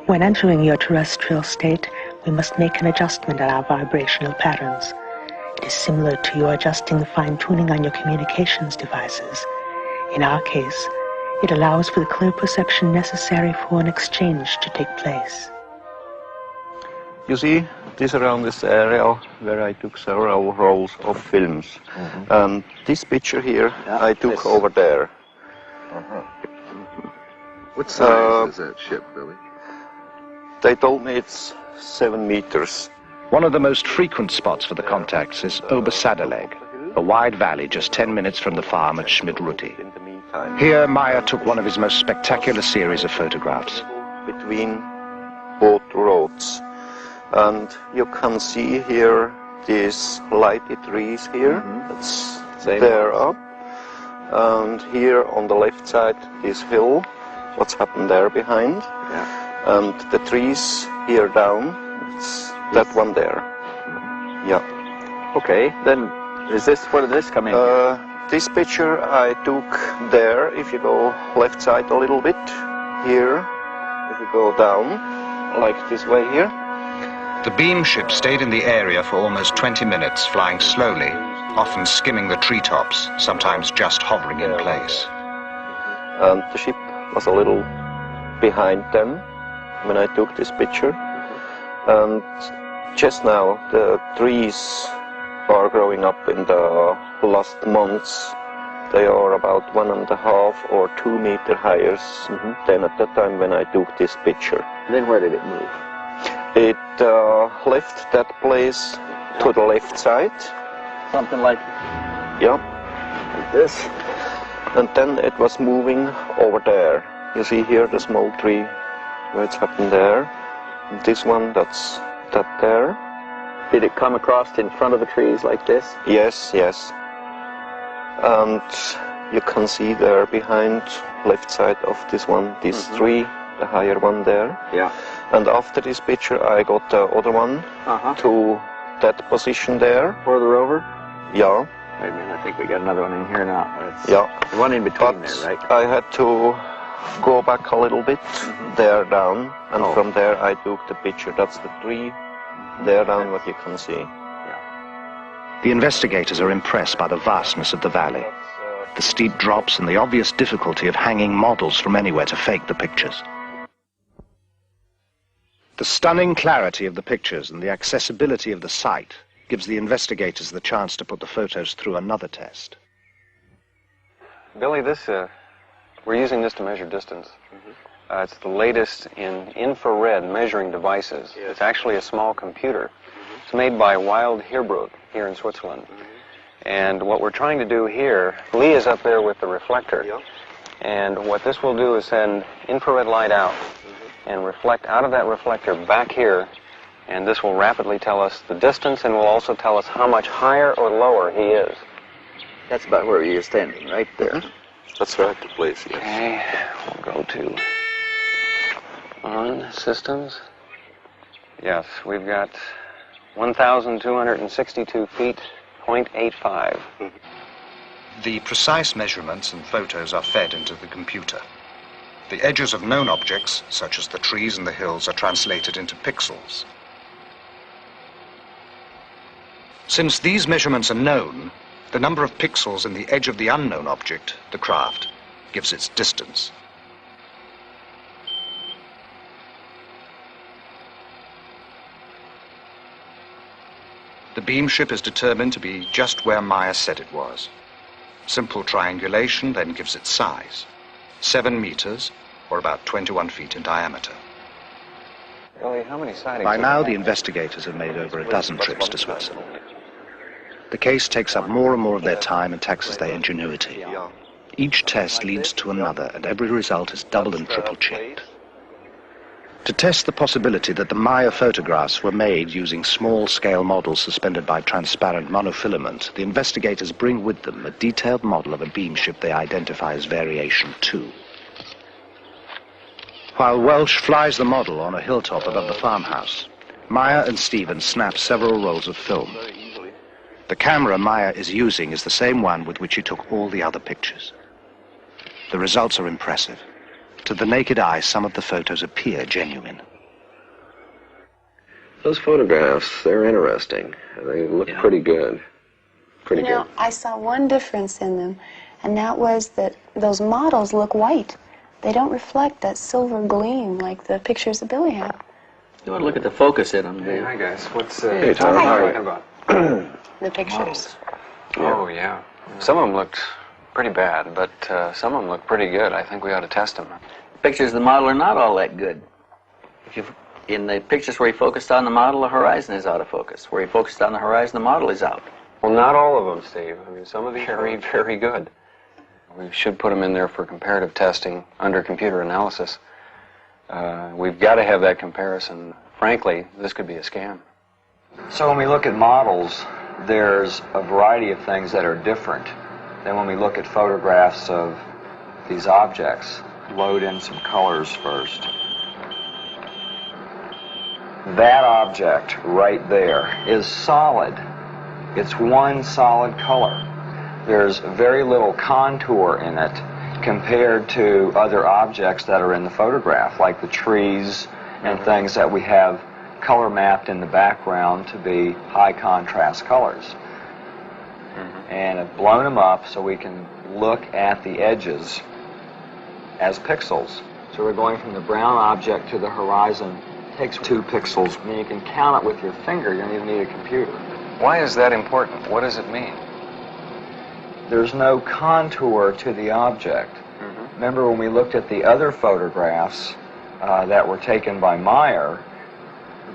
When entering your terrestrial state, we must make an adjustment in our vibrational patterns. It is similar to your adjusting the fine-tuning on your communications devices. In our case, it allows for the clear perception necessary for an exchange to take place. You see, this around this area where I took several rolls of films. And this picture here, I took over there. What size is that ship, Billy? They told me it's 7 meters. One of the most frequent spots for the contacts is Obersadeleg, a wide valley just 10 minutes from the farm at Schmidruti. Here, Meier took one of his most spectacular series of photographs. Between both roads. And you can see here these lighted trees here. That's there up. And here on the left side, this hill. What's happened there behind? And the trees here down, it's that one there. Yeah. Okay, then is this, where did this come in? This picture I took there, if you go left side a little bit, here, if you go down, like this way here. The beam ship stayed in the area for almost 20 minutes, flying slowly, often skimming the treetops, sometimes just hovering in place. And the ship was a little behind them when I took this picture. And just now the trees are growing up in the last months. They are about 1.5 or 2 meters higher than at the time when I took this picture. And then where did it move? It left that place to the left side. Something like... Yeah. Like this. And then it was moving over there. You see here the small tree where it's happened there. This one, that's that there. Did it come across in front of the trees like this? Yes, yes. And you can see there behind, left side of this one, this tree, the higher one there. Yeah. And after this picture, I got the other one to that position there. Further over? Yeah. Wait a minute, I think we got another one in here now. Yeah. The one in between there, right? I had to go back a little bit, there down, and from there I took the picture. That's the tree, there down, what you can see. The investigators are impressed by the vastness of the valley, the steep drops and the obvious difficulty of hanging models from anywhere to fake the pictures. The stunning clarity of the pictures and the accessibility of the site gives the investigators the chance to put the photos through another test. Billy, we're using this to measure distance. It's the latest in infrared measuring devices. It's actually a small computer. It's made by Wild Heerbrut here in Switzerland. And what we're trying to do here, Lee is up there with the reflector. And what this will do is send infrared light out and reflect out of that reflector back here. And this will rapidly tell us the distance and will also tell us how much higher or lower he is. That's about where you're standing, right there. That's right, the place, yes. Okay, we'll go to on systems. Yes, we've got 1,262 feet, 0.85. The precise measurements and photos are fed into the computer. The edges of known objects, such as the trees and the hills, are translated into pixels. Since these measurements are known, the number of pixels in the edge of the unknown object, the craft, gives its distance. The beam ship is determined to be just where Meier said it was. Simple triangulation then gives its size, 7 meters, or about 21 feet in diameter. Billy, how many sightings? By now, the investigators have made over a dozen trips to Switzerland. The case takes up more and more of their time and taxes their ingenuity. Each test leads to another, and every result is double and triple checked. To test the possibility that the Meier photographs were made using small-scale models suspended by transparent monofilament, the investigators bring with them a detailed model of a beam ship they identify as Variation 2. While Welsh flies the model on a hilltop above the farmhouse, Meier and Stevens snap several rolls of film. The camera Meier is using is the same one with which he took all the other pictures. The results are impressive. To the naked eye, some of the photos appear genuine. Those photographs, they're interesting. They look pretty good. Pretty good. I saw one difference in them, and that was that those models look white. They don't reflect that silver gleam like the pictures that Billy had. You want to look at the focus in them. Hey, hi guys. What's Hey, Tom. what are you talking about? The pictures. Oh, yeah. Some of them looked pretty bad, but some of them look pretty good. I think we ought to test them. Pictures of the model are not all that good. In the pictures where he focused on the model, the horizon is out of focus. Where he focused on the horizon, the model is out. Well, not all of them, Steve. I mean, some of these are very, very good. We should put them in there for comparative testing under computer analysis. We've got to have that comparison. Frankly, this could be a scam. So when we look at models, there's a variety of things that are different than when we look at photographs of these objects. Load in some colors first. That object right there is solid. It's one solid color. There's very little contour in it compared to other objects that are in the photograph, like the trees and things that we have color mapped in the background to be high contrast colors. And I've blown them up so we can look at the edges as pixels. So we're going from the brown object to the horizon. It takes 2 pixels. I mean, you can count it with your finger. You don't even need a computer. Why is that important? What does it mean? There's no contour to the object. Remember when we looked at the other photographs that were taken by Meier,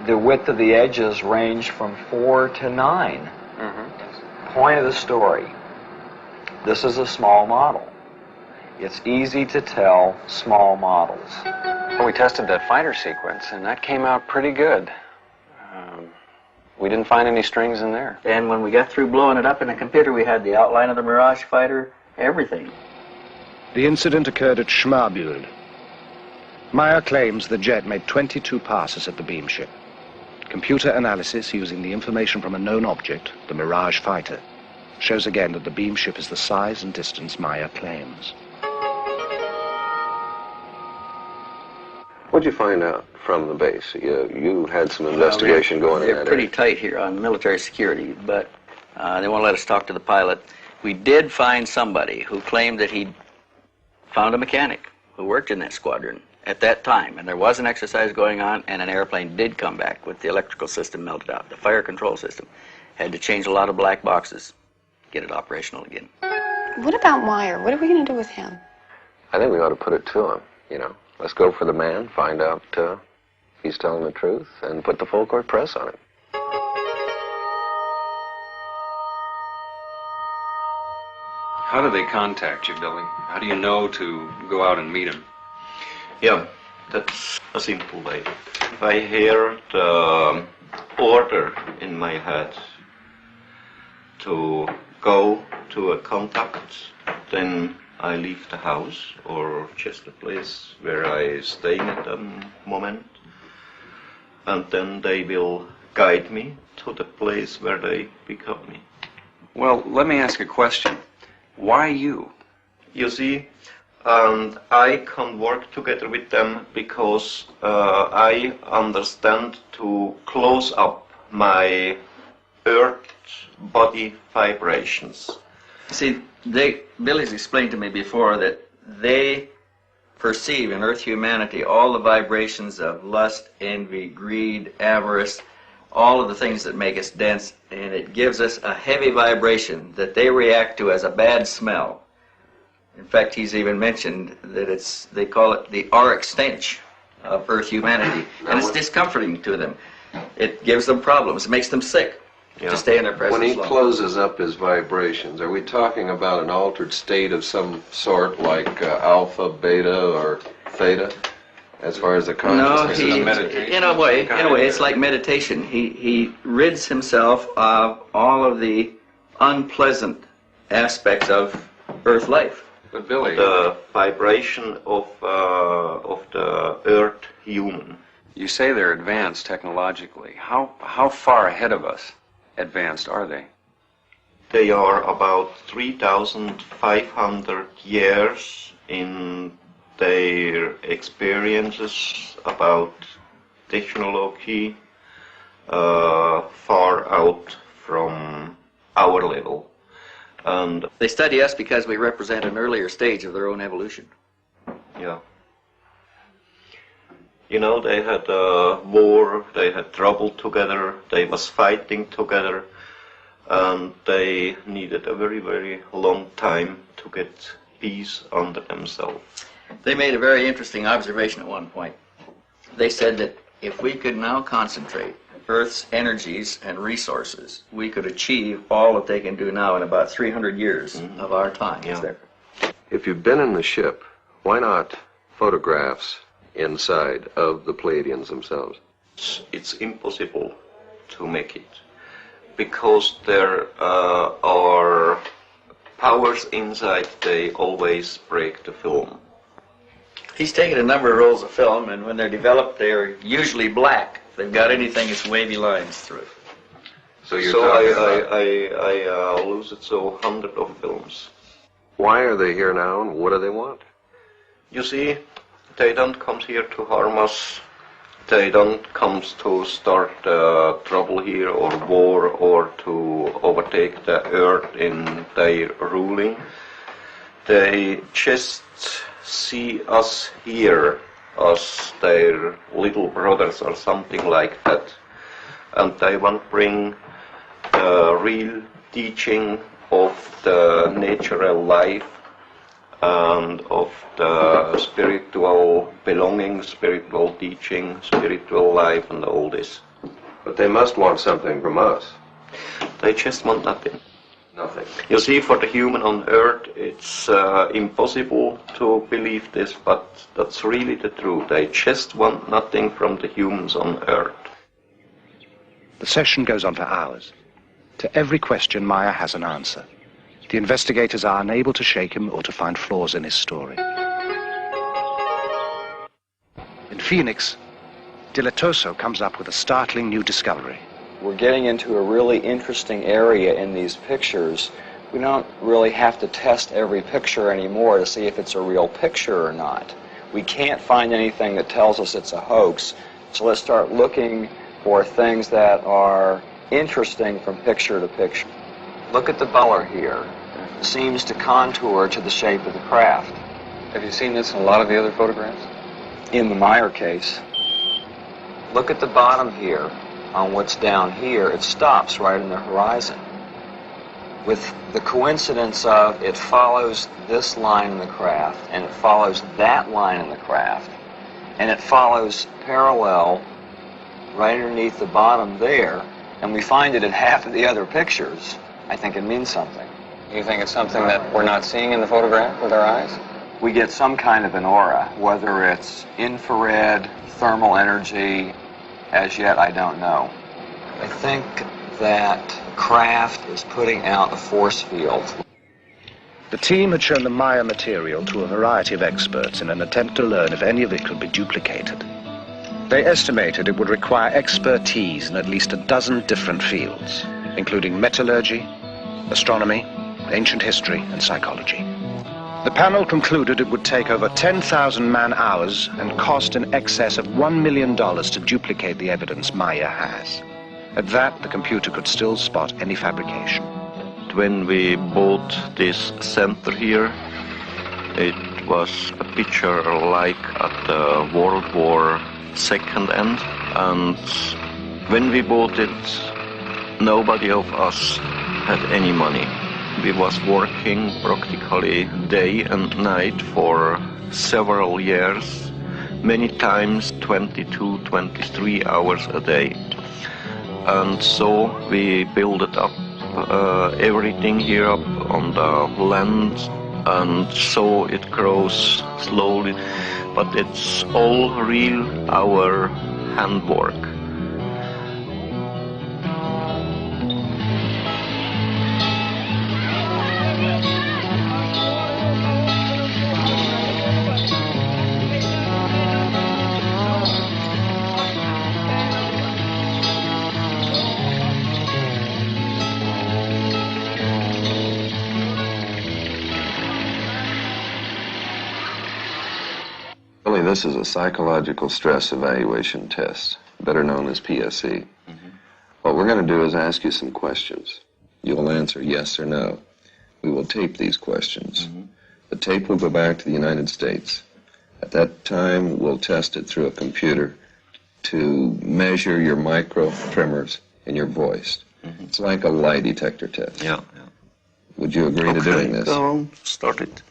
the width of the edges ranged from 4 to 9. Point of the story. This is a small model. It's easy to tell small models. Well, we tested that fighter sequence, and that came out pretty good. We didn't find any strings in there. And when we got through blowing it up in the computer, we had the outline of the Mirage fighter, everything. The incident occurred at Schmarbühl. Meier claims the jet made 22 passes at the beam ship. Computer analysis using the information from a known object, the Mirage fighter, shows again that the beam ship is the size and distance Meier claims. What'd you find out from the base? You had some investigation going in that They're pretty tight here on military security, but they won't let us talk to the pilot. We did find somebody who claimed that he found a mechanic who worked in that squadron at that time, and there was an exercise going on, and an airplane did come back with the electrical system melted out. The fire control system had to change a lot of black boxes, get it operational again. What about Meier? What are we going to do with him? I think we ought to put it to him, you know. Let's go for the man, find out if he's telling the truth, and put the full court press on him. How do they contact you, Billy? How do you know to go out and meet him? Yeah, that's a simple way. If I hear the order in my head to go to a contact, then I leave the house or just the place where I stay at the moment, and then they will guide me to the place where they pick up me. Well, let me ask a question. Why you? You see, I can work together with them because I understand to close up my Earth body vibrations. See, Billy's explained to me before that they perceive in Earth humanity all the vibrations of lust, envy, greed, avarice, all of the things that make us dense, and it gives us a heavy vibration that they react to as a bad smell. In fact, he's even mentioned that they call it the auric stench of Earth humanity, and it's discomforting to them. It gives them problems. It makes them sick to stay in their presence When he long. closes up his vibrations, are we talking about an altered state of some sort, like alpha, beta, or theta, as far as the consciousness is meditation? In a way, it's like meditation. He rids himself of all of the unpleasant aspects of Earth life. But Billy, the vibration of the Earth human. You say they're advanced technologically. How far ahead of us advanced are they? They are about 3,500 years in their experiences about technology, far out from our level. And they study us because we represent an earlier stage of their own evolution. Yeah. You know, they had a war, they had trouble together, they was fighting together, and they needed a very, very long time to get peace under themselves. They made a very interesting observation at one point. They said that if we could now concentrate Earth's energies and resources, we could achieve all that they can do now in about 300 years of our time. Yeah. If you've been in the ship, why not photographs inside of the Pleiadians themselves? It's impossible to make it because there are powers inside, they always break the film. He's taken a number of rolls of film, and when they're developed, they're usually black. If they've got anything, it's wavy lines through it. So I lose it so hundreds of films. Why are they here now, and what do they want? You see, they don't come here to harm us. They don't come to start trouble here or war or to overtake the Earth in their ruling. They just see us here as their little brothers or something like that. And they want to bring the real teaching of the natural life and of the spiritual belonging, spiritual teaching, spiritual life, and all this. But they must want something from us. They just want nothing. Nothing. You see, for the human on Earth, it's impossible to believe this, but that's really the truth. They just want nothing from the humans on Earth. The session goes on for hours. To every question, Meier has an answer. The investigators are unable to shake him or to find flaws in his story. In Phoenix, Dilatoso comes up with a startling new discovery. We're getting into a really interesting area in these pictures. We don't really have to test every picture anymore to see if it's a real picture or not. We can't find anything that tells us it's a hoax, so let's start looking for things that are interesting from picture to picture. Look at the color here. It seems to contour to the shape of the craft. Have you seen this in a lot of the other photographs? In the Meier case. Look at the bottom here. On what's down here, it stops right in the horizon. With the coincidence of it follows this line in the craft, and it follows that line in the craft, and it follows parallel right underneath the bottom there, and we find it in half of the other pictures, I think it means something. You think it's something that we're not seeing in the photograph with our eyes? We get some kind of an aura, whether it's infrared, thermal energy, as yet I don't know. I think that craft is putting out a force field. The team had shown the Meier material to a variety of experts in an attempt to learn if any of it could be duplicated. They estimated it would require expertise in at least a dozen different fields, including metallurgy, astronomy, ancient history, and psychology. The panel concluded it would take over 10,000 man-hours and cost in excess of $1 million to duplicate the evidence Meier has. At that, the computer could still spot any fabrication. When we bought this center here, it was a picture like at the World War II end, and when we bought it, nobody of us had any money. We was working practically day and night for several years, many times 22, 23 hours a day. And so we built it up, everything here up on the land, and so it grows slowly, but it's all real, our handwork. This is a psychological stress evaluation test, better known as PSE. What we're going to do is ask you some questions. You'll answer yes or no. We will tape these questions. The tape will go back to the United States. At that time, we'll test it through a computer to measure your micro tremors in your voice. It's like a lie detector test. Yeah. Would you agree to doing this? Go on, start it.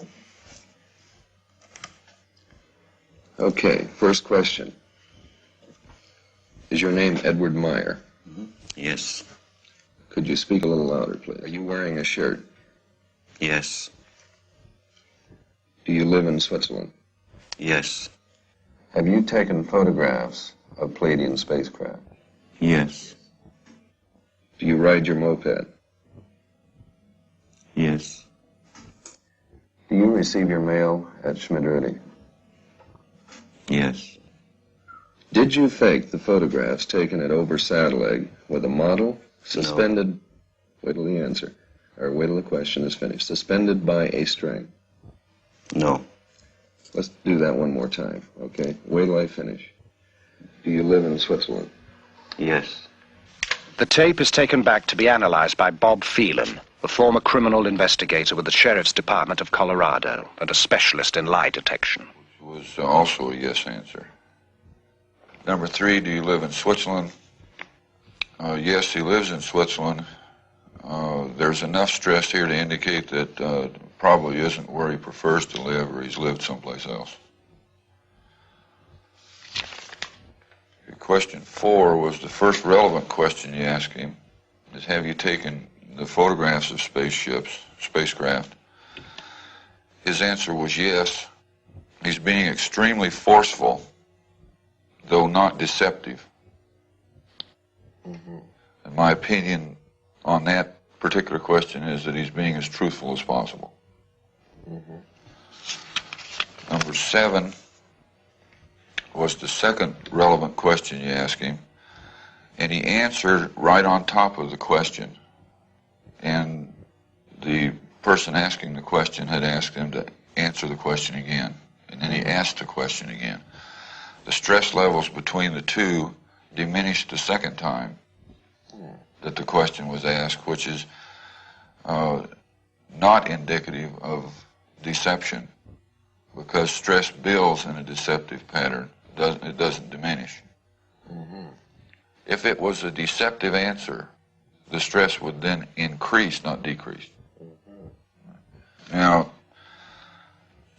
Okay, first question. Is your name Eduard Meier? Yes. Could you speak a little louder, please? Are you wearing a shirt? Yes. Do you live in Switzerland? Yes. Have you taken photographs of Palladian spacecraft? Yes. Do you ride your moped? Yes. Do you receive your mail at Schmidrudi? Yes. Did you fake the photographs taken at Obersadeleg with a model suspended... No. Wait till the answer, or wait till the question is finished. Suspended by a string? No. Let's do that one more time, okay? Wait till I finish. Do you live in Switzerland? Yes. The tape is taken back to be analyzed by Bob Phelan, a former criminal investigator with the Sheriff's Department of Colorado and a specialist in lie detection. Was also a yes answer. Number 3, do you live in Switzerland? Yes, he lives in Switzerland. There's enough stress here to indicate that probably isn't where he prefers to live, or he's lived someplace else. Question 4 was the first relevant question you asked him, is have you taken the photographs of spacecraft? His answer was yes. He's being extremely forceful, though not deceptive. my opinion on that particular question is that he's being as truthful as possible. Mm-hmm. Number 7 was the second relevant question you asked him, and he answered right on top of the question. And the person asking the question had asked him to answer the question again, and then he asked the question again. The stress levels between the two diminished the second time that the question was asked, which is not indicative of deception, because stress builds in a deceptive pattern. It doesn't diminish. Mm-hmm. If it was a deceptive answer, the stress would then increase, not decrease. Mm-hmm. Now,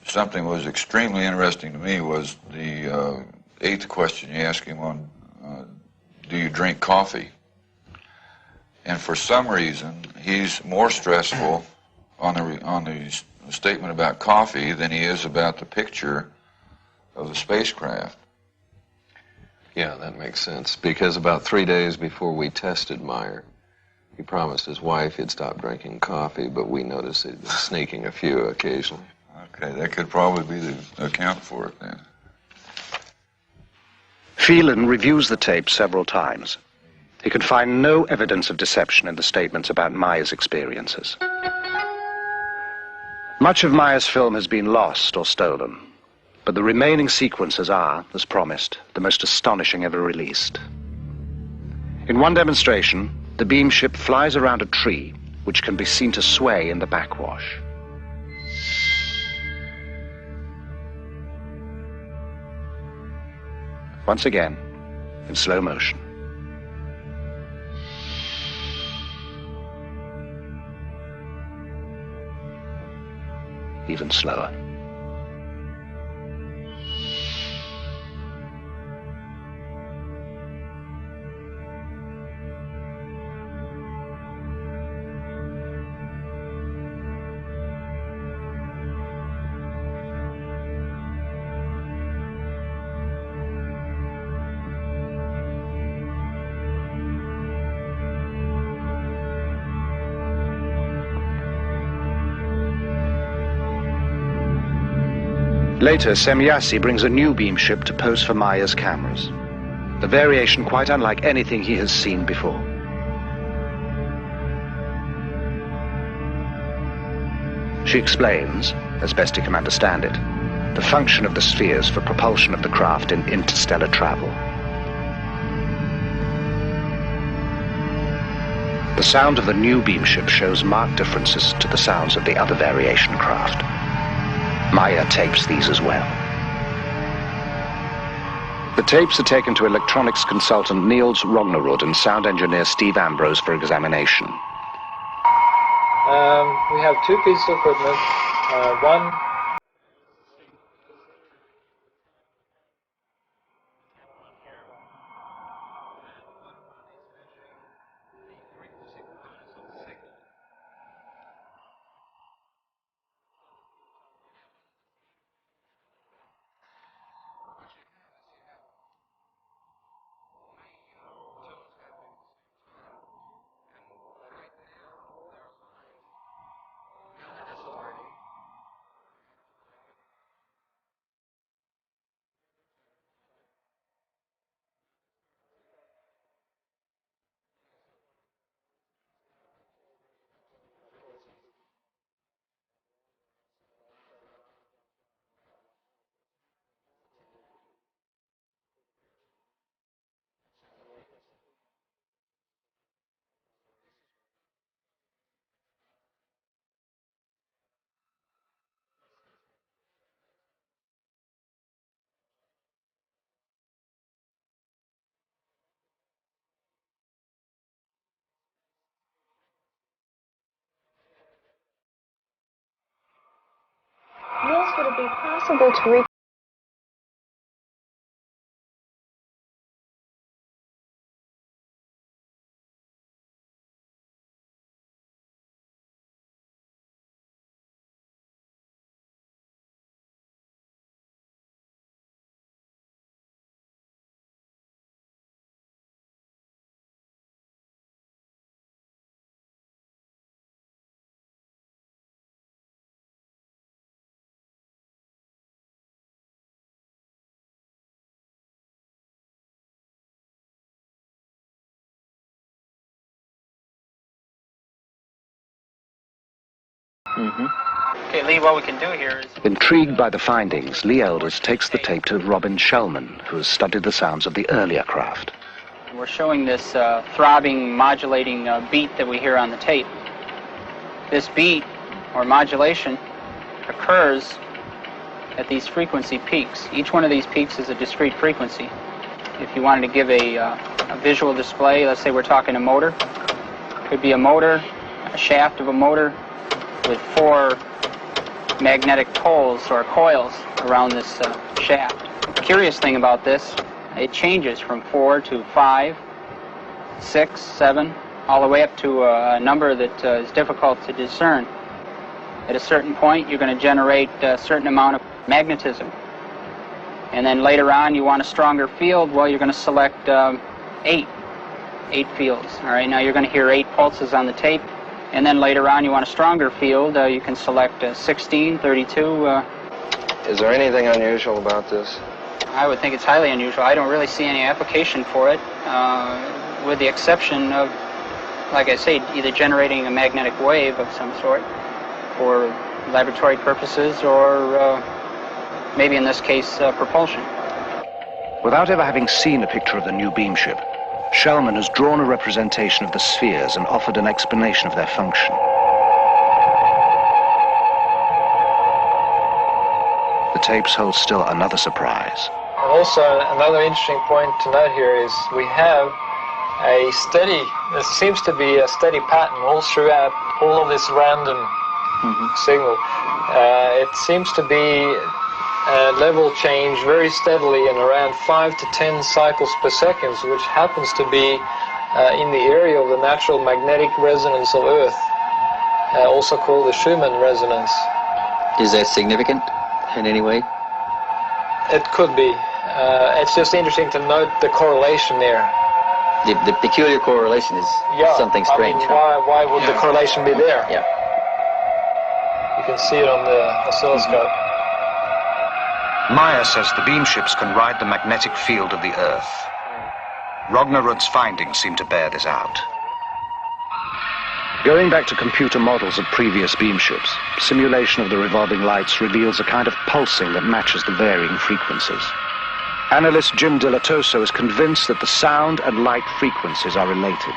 something that was extremely interesting to me was the 8th question you asked him on, do you drink coffee? And for some reason, he's more stressful on the statement about coffee than he is about the picture of the spacecraft. Yeah, that makes sense, because about 3 days before we tested Meier, he promised his wife he'd stop drinking coffee, but we noticed he'd been sneaking a few occasionally. Okay, that could probably be the account for it then. Phelan reviews the tape several times. He could find no evidence of deception in the statements about Meier's experiences. Much of Meier's film has been lost or stolen, but the remaining sequences are, as promised, the most astonishing ever released. In one demonstration, the beam ship flies around a tree, which can be seen to sway in the backwash. Once again, in slow motion. Even slower. Later, Semjase brings a new beam ship to pose for Meier's cameras. The variation quite unlike anything he has seen before. She explains, as best he can understand it, the function of the spheres for propulsion of the craft in interstellar travel. The sound of the new beam ship shows marked differences to the sounds of the other variation craft. Meier tapes these as well. The tapes are taken to electronics consultant Niels Rognerud and sound engineer Steve Ambrose for examination. We have 2 pieces of equipment. One Niels, would it be possible to Okay, Lee, what we can do here is... Intrigued by the findings, Lee Elders takes the tape to Robin Shellman, who has studied the sounds of the earlier craft. We're showing this throbbing, modulating beat that we hear on the tape. This beat, or modulation, occurs at these frequency peaks. Each one of these peaks is a discrete frequency. If you wanted to give a visual display, let's say we're talking a motor. Could be a motor, a shaft of a motor with 4 magnetic poles or coils around this shaft. The curious thing about this, it changes from 4 to 5, 6, 7, all the way up to a number that is difficult to discern. At a certain point, you're going to generate a certain amount of magnetism. And then later on, you want a stronger field, well, you're going to select 8 fields. All right, now you're going to hear 8 pulses on the tape. And then later on, you want a stronger field, you can select 16, 32. Is there anything unusual about this? I would think it's highly unusual. I don't really see any application for it, with the exception of, like I say, either generating a magnetic wave of some sort for laboratory purposes or maybe in this case, propulsion. Without ever having seen a picture of the new beam ship, Shellman has drawn a representation of the spheres and offered an explanation of their function. The tapes hold still another surprise. And also, another interesting point to note here is we have a steady, there seems to be a steady pattern all throughout all of this random signal. It seems to be level change very steadily in around 5 to 10 cycles per second, which happens to be in the area of the natural magnetic resonance of Earth, also called the Schumann resonance. Is that significant in any way? It could be. It's just interesting to note the correlation there. The peculiar correlation is something strange. I mean, why would the correlation be there? Yeah. You can see it on the oscilloscope. Meier says the beam ships can ride the magnetic field of the Earth. Rognerud's findings seem to bear this out. Going back to computer models of previous beam ships, simulation of the revolving lights reveals a kind of pulsing that matches the varying frequencies. Analyst Jim Dilatoso is convinced that the sound and light frequencies are related.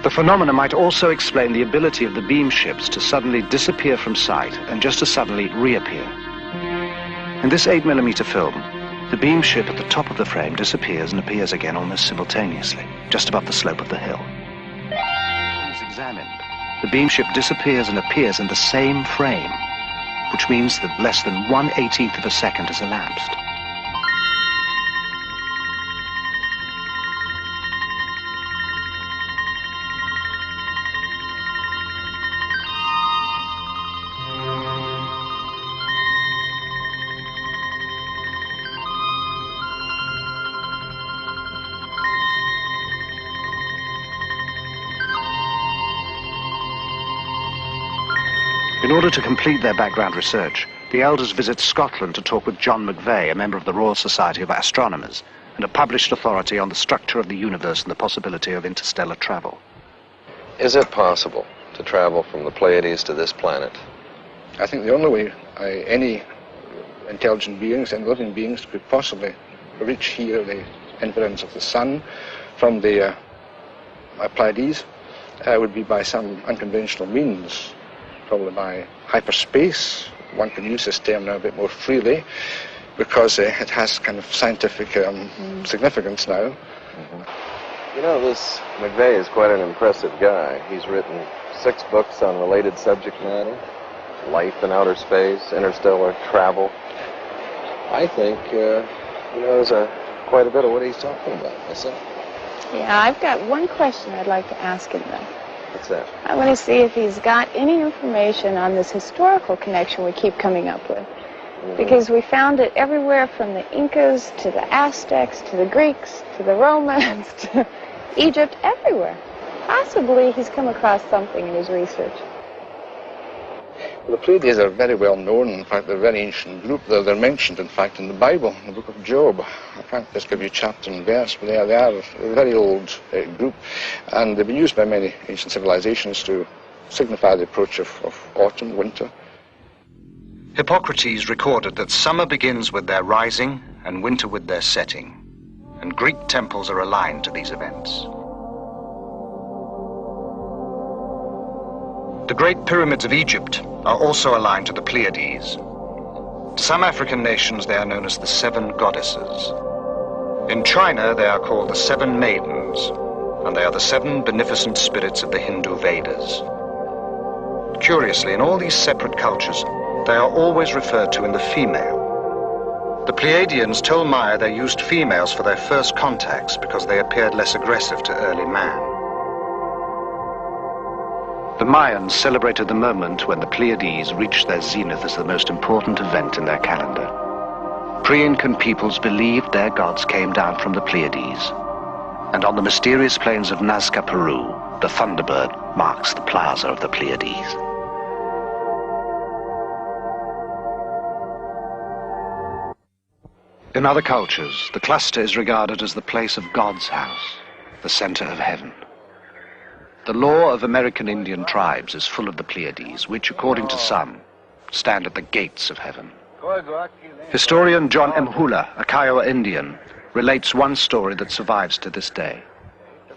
The phenomena might also explain the ability of the beam ships to suddenly disappear from sight and just as suddenly reappear. In this 8mm film, the beam ship at the top of the frame disappears and appears again almost simultaneously, just above the slope of the hill. As examined, the beam ship disappears and appears in the same frame, which means that less than 1/18th of a second has elapsed. In order to complete their background research, the Elders visit Scotland to talk with John McVeigh, a member of the Royal Society of Astronomers, and a published authority on the structure of the universe and the possibility of interstellar travel. Is it possible to travel from the Pleiades to this planet? I think the only way any intelligent beings and living beings could possibly reach here the environs of the Sun from the Pleiades would be by some unconventional means. Probably by hyperspace. One can use this term now a bit more freely because it has kind of scientific significance now. You know, this McVeigh is quite an impressive guy. He's written 6 books on related subject matter, life in outer space, interstellar travel. I think he knows quite a bit of what he's talking about, myself. Yeah, I've got one question I'd like to ask him, though. What's that? I want to see if he's got any information on this historical connection we keep coming up with. Because we found it everywhere from the Incas to the Aztecs to the Greeks to the Romans to Egypt, everywhere. Possibly he's come across something in his research. The Pleiades are very well known. In fact, they're a very ancient group. They're mentioned, in fact, in the Bible, in the book of Job. I can't just give you chapter and verse, but they are a very old group. And they've been used by many ancient civilizations to signify the approach of autumn, winter. Hippocrates recorded that summer begins with their rising and winter with their setting, and Greek temples are aligned to these events. The Great Pyramids of Egypt are also aligned to the Pleiades. To some African nations, they are known as the Seven Goddesses. In China, they are called the Seven Maidens, and they are the seven beneficent spirits of the Hindu Vedas. Curiously, in all these separate cultures, they are always referred to in the female. The Pleiadians told Meier they used females for their first contacts because they appeared less aggressive to early man. The Mayans celebrated the moment when the Pleiades reached their zenith as the most important event in their calendar. Pre-Incan peoples believed their gods came down from the Pleiades, and on the mysterious plains of Nazca, Peru, the Thunderbird marks the plaza of the Pleiades. In other cultures, the cluster is regarded as the place of God's house, the center of heaven. The law of American Indian tribes is full of the Pleiades, which, according to some, stand at the gates of heaven. Historian John M. Hula, a Kiowa Indian, relates one story that survives to this day.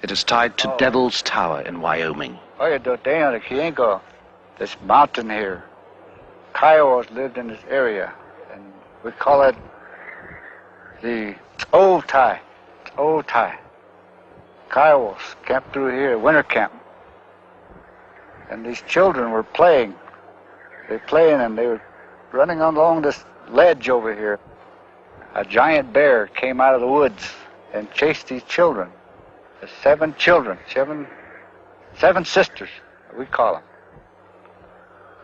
It is tied to Devil's Tower in Wyoming. This mountain here, Kiowas lived in this area, and we call it the Old Tie. Kiowas camped through here, winter camp. And these children were playing. They were running along this ledge over here. A giant bear came out of the woods and chased these children. The seven sisters, we call them.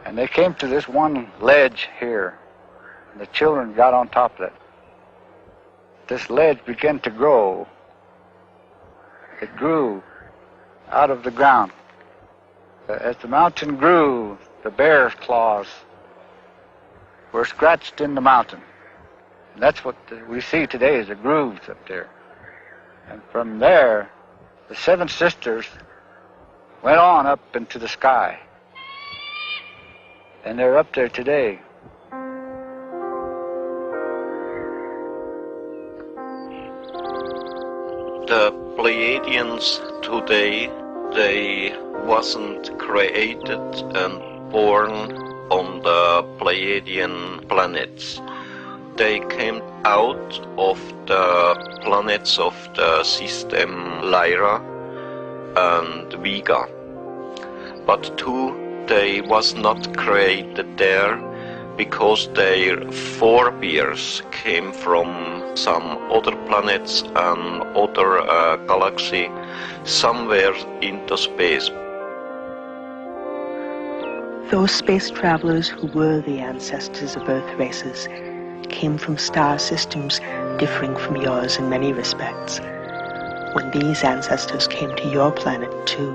And they came to this one ledge here. And the children got on top of it. This ledge began to grow. It grew out of the ground. As the mountain grew, the bear's claws were scratched in the mountain. And that's what we see today is the grooves up there. And from there, the seven sisters went on up into the sky. And they're up there today. The Pleiadians today, they wasn't created and born on the Pleiadian planets. They came out of the planets of the system Lyra and Vega. But too, they was not created there because their forebears came from some other planets and other galaxy somewhere into space. Those space travelers who were the ancestors of Earth races came from star systems differing from yours in many respects. When these ancestors came to your planet too,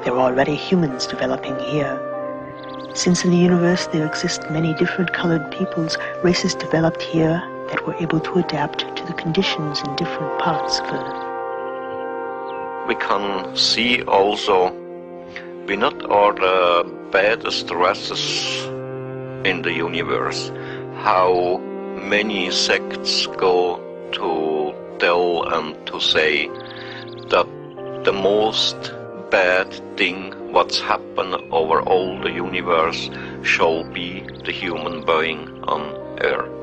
there were already humans developing here. Since in the universe there exist many different colored peoples, races developed here that were able to adapt to the conditions in different parts of Earth. We can see also we not are the baddest races in the universe. How many sects go to tell and to say that the most bad thing what's happened over all the universe shall be the human being on Earth.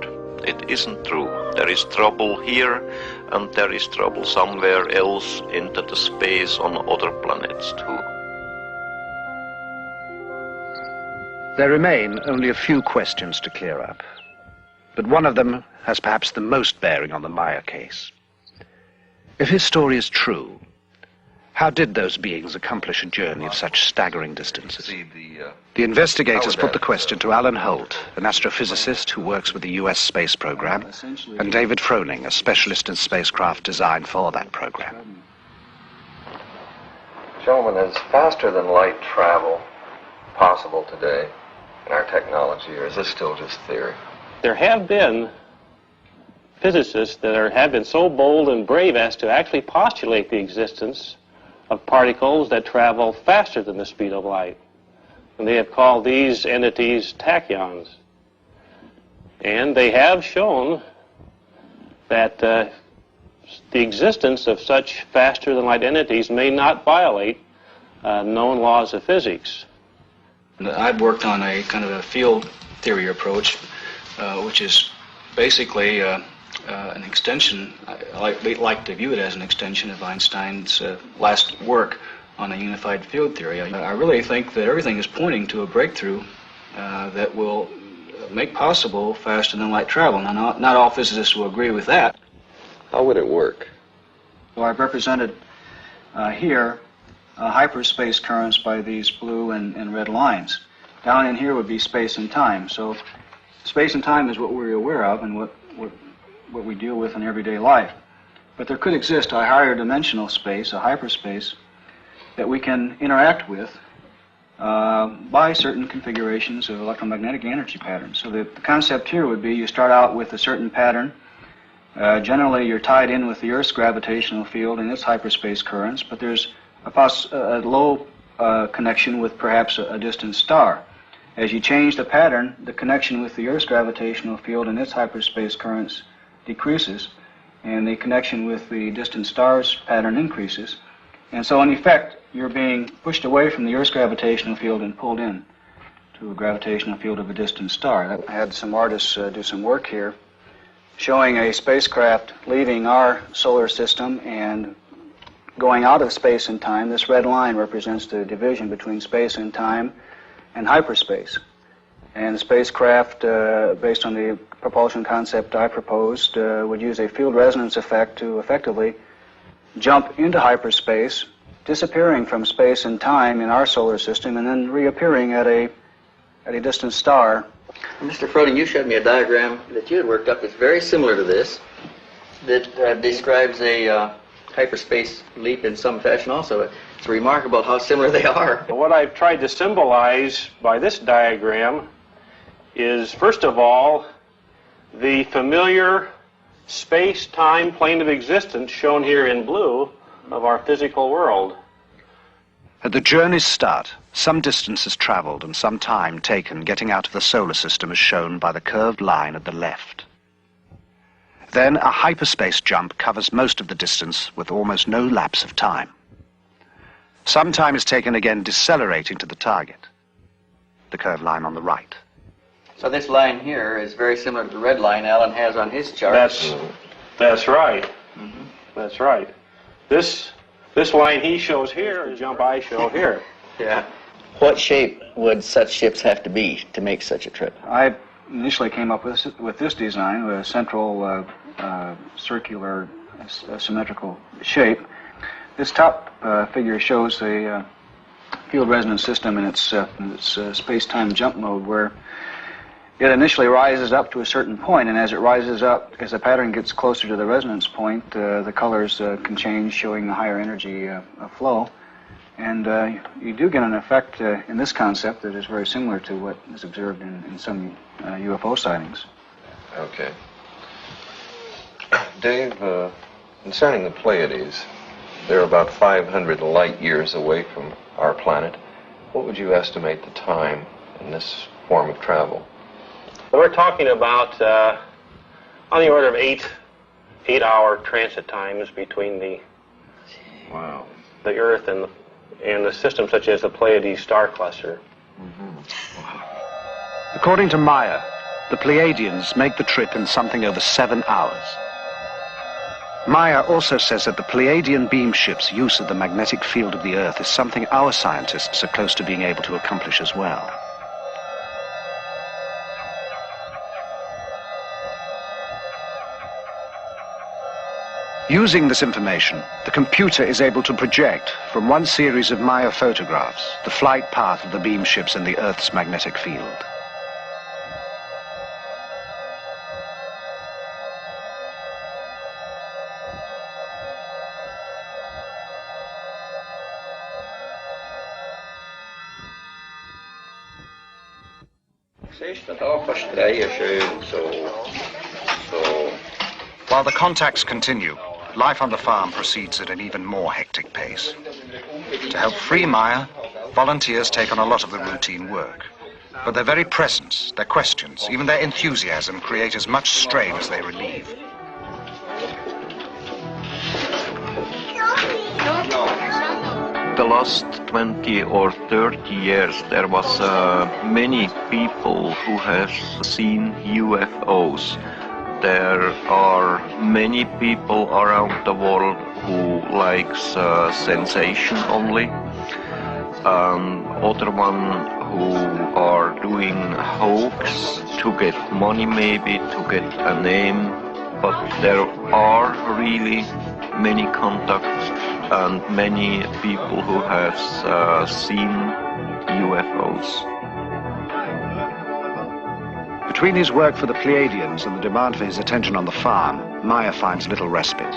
It isn't true. There is trouble here and there is trouble somewhere else into the space on other planets too. There remain only a few questions to clear up, but one of them has perhaps the most bearing on the Meier case. If his story is true, how did those beings accomplish a journey of such staggering distances? The investigators put the question to Alan Holt, an astrophysicist who works with the US space program, and David Froning, a specialist in spacecraft design for that program. Gentlemen, is faster than light travel possible today? in our technology, or is this still just theory? There have been physicists that have been so bold and brave as to actually postulate the existence of particles that travel faster than the speed of light. And they have called these entities tachyons. And they have shown that the existence of such faster-than-light entities may not violate known laws of physics. I've worked on a kind of a field theory approach, which is basically an extension. I like to view it as an extension of Einstein's last work on a unified field theory. I really think that everything is pointing to a breakthrough that will make possible faster-than-light travel. Now, not all physicists will agree with that. How would it work? Well, I've represented here hyperspace currents by these blue and red lines. Down in here would be space and time. So space and time is what we're aware of and what we deal with in everyday life. But there could exist a higher dimensional space, a hyperspace, that we can interact with by certain configurations of electromagnetic energy patterns. So the concept here would be you start out with a certain pattern. Generally, you're tied in with the Earth's gravitational field and its hyperspace currents, but there's a low connection with perhaps a distant star. As you change the pattern, the connection with the Earth's gravitational field and its hyperspace currents decreases, and the connection with the distant star's pattern increases. And so, in effect, you're being pushed away from the Earth's gravitational field and pulled in to a gravitational field of a distant star. I had some artists do some work here showing a spacecraft leaving our solar system and going out of space and time. This red line represents the division between space and time and hyperspace. And the spacecraft, based on the propulsion concept I proposed, would use a field resonance effect to effectively jump into hyperspace, disappearing from space and time in our solar system, and then reappearing at a distant star. Mr. Froding, you showed me a diagram that you had worked up that's very similar to this, that describes a hyperspace leap in some fashion also. It's remarkable how similar they are. What I've tried to symbolize by this diagram is, first of all, the familiar space-time plane of existence shown here in blue of our physical world. At the journey's start, some distance is traveled and some time taken getting out of the solar system is shown by the curved line at the left. Then a hyperspace jump covers most of the distance with almost no lapse of time. Some time is taken again decelerating to the target, the curved line on the right. So this line here is very similar to the red line Alan has on his chart. That's right. Mm-hmm. That's right. This line he shows here, the jump I show here. Yeah. What shape would such ships have to be to make such a trip? I initially came up with this design, with a central circular symmetrical shape. This top figure shows a field resonance system in its space-time jump mode, where it initially rises up to a certain point, and as it rises up, as the pattern gets closer to the resonance point, the colors can change, showing the higher energy flow. And you do get an effect in this concept that is very similar to what is observed in some UFO sightings. Okay. Dave, concerning the Pleiades, they're about 500 light years away from our planet. What would you estimate the time in this form of travel? Well, we're talking about on the order of eight-hour transit times between the Earth and the system, such as the Pleiades star cluster. Mm-hmm. According to Meier, the Pleiadians make the trip in something over 7 hours. Meier also says that the Pleiadian beam ship's use of the magnetic field of the Earth is something our scientists are close to being able to accomplish as well. Using this information, the computer is able to project from one series of Meier photographs the flight path of the beam ships in the Earth's magnetic field. While the contacts continue, life on the farm proceeds at an even more hectic pace. To help free Meier, volunteers take on a lot of the routine work. But their very presence, their questions, even their enthusiasm create as much strain as they relieve. The last 20 or 30 years there was many people who have seen UFOs. There are many people around the world who likes sensation only. Other one who are doing hoax to get money, maybe to get a name. But there are really many contacts and many people who have seen UFOs. Between his work for the Pleiadians and the demand for his attention on the farm, Meier finds little respite.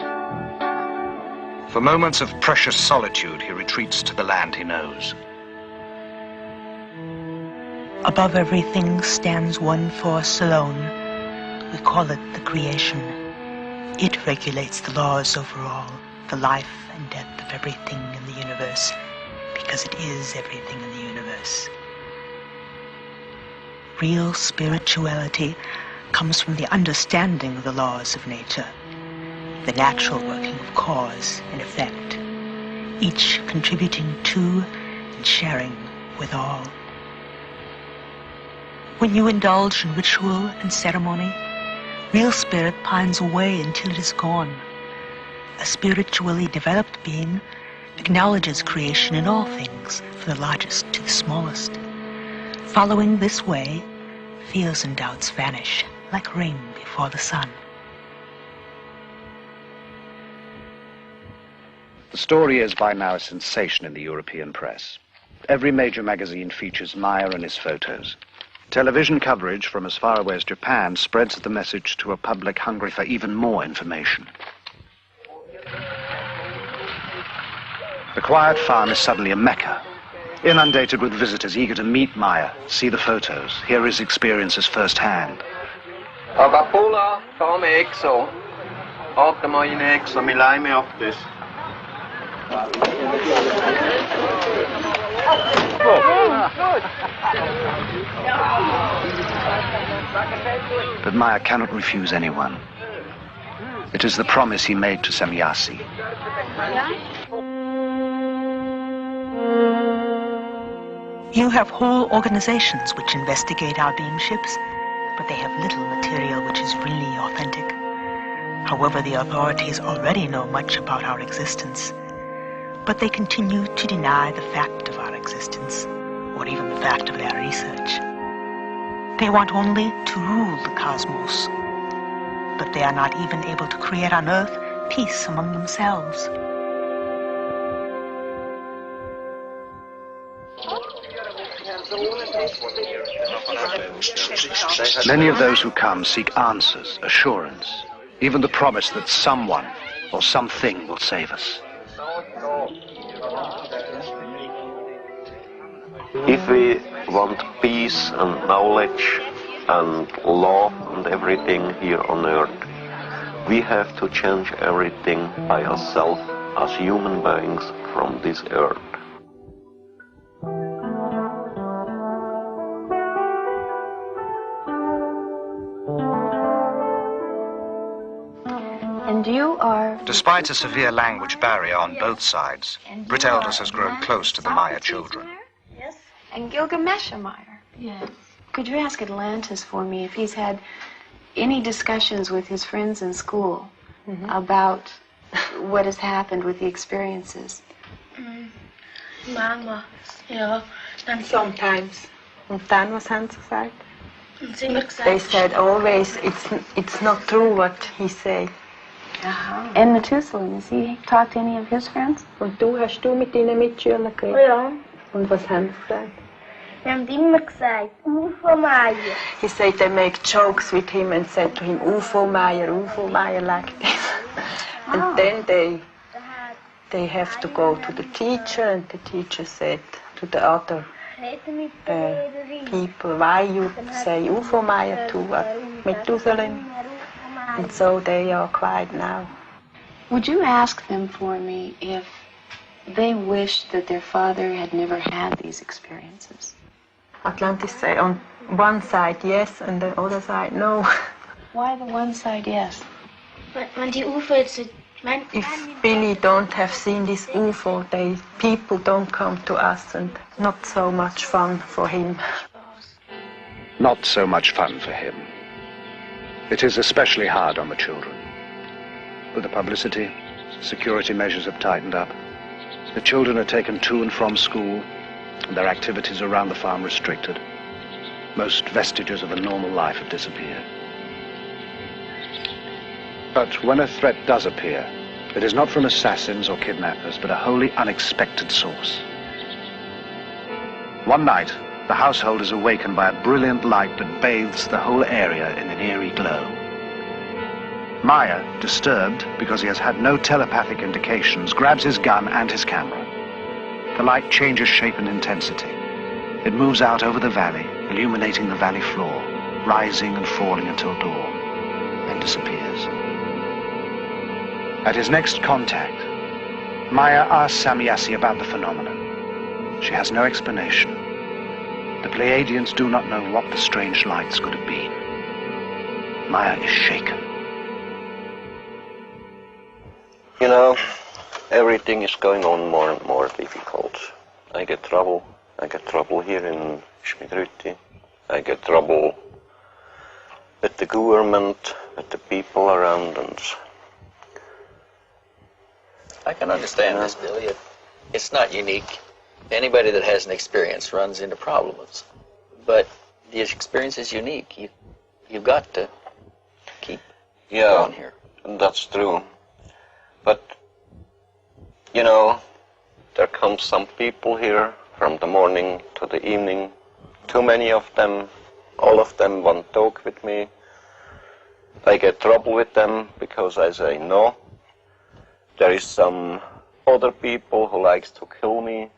For moments of precious solitude, he retreats to the land he knows. Above everything stands one force alone. We call it the creation. It regulates the laws over all, the life and death of everything in the universe, because it is everything in the universe. Real spirituality comes from the understanding of the laws of nature, the natural working of cause and effect, each contributing to and sharing with all. When you indulge in ritual and ceremony, real spirit pines away until it is gone. A spiritually developed being acknowledges creation in all things, from the largest to the smallest. Following this way, fears and doubts vanish like rain before the sun. The story is by now a sensation in the European press. Every major magazine features Meier and his photos. Television coverage from as far away as Japan spreads the message to a public hungry for even more information. The quiet farm is suddenly a mecca, inundated with visitors eager to meet Meier, see the photos, hear his experiences firsthand. Agapula, ta mig exo. Åter mig in exo, mi laj mig upp this. But Meier cannot refuse anyone. It is the promise he made to Semjase. You have whole organizations which investigate our beam ships, but they have little material which is really authentic. However, the authorities already know much about our existence, but they continue to deny the fact of our existence, or even the fact of their research. They want only to rule the cosmos, but they are not even able to create on Earth peace among themselves. Many of those who come seek answers, assurance, even the promise that someone or something will save us. If we want peace and knowledge and love and everything here on Earth, we have to change everything by ourselves as human beings from this Earth. And you are... Despite a severe language barrier on both sides, Britt Elders has grown close to the Meier children. Yes. And Gilgamesh Meier. Yes. Could you ask Atlantis for me if he's had any discussions with his friends in school about what has happened with the experiences? Mama, yeah, and sometimes. Und dann, was haben sie gesagt? They said always, it's not true what he said. And Methuselah, has he talked to any of his friends? Und hast du mit deinen Mitschülern geredet? Ja. Und was haben sie gesagt? Wir haben immer gesagt, UFO Meier. He said they make jokes with him and said to him, UFO Meier like this. And then they have to go to the teacher, and the teacher said to the other people why you say UFO Meier to Methuselah, and so they are quiet now. Would you ask them for me if they wished that their father had never had these experiences? Atlantis say on one side yes, and the other side no. Why the one side yes? If Billy don't have seen this UFO, people don't come to us, and not so much fun for him. Not so much fun for him. It is especially hard on the children. With the publicity, security measures have tightened up. The children are taken to and from school, and their activities around the farm restricted. Most vestiges of a normal life have disappeared. But when a threat does appear, it is not from assassins or kidnappers, but a wholly unexpected source. One night, the household is awakened by a brilliant light that bathes the whole area in an eerie glow. Meier, disturbed because he has had no telepathic indications, grabs his gun and his camera. The light changes shape and intensity. It moves out over the valley, illuminating the valley floor, rising and falling until dawn, then disappears. At his next contact, Meier asks Semjase about the phenomenon. She has no explanation. The Pleiadians do not know what the strange lights could have been. Meier is shaken. You know, everything is going on more and more difficult. I get trouble. I get trouble here in Schmidrütti. I get trouble with the government, with the people around us. I can understand this, Billy. It's not unique. Anybody that has an experience runs into problems. But the experience is unique. You've got to keep going here. And that's true. But, you know, there come some people here from the morning to the evening. Too many of them. All of them want to talk with me. I get trouble with them because I say no. There is some other people who likes to kill me,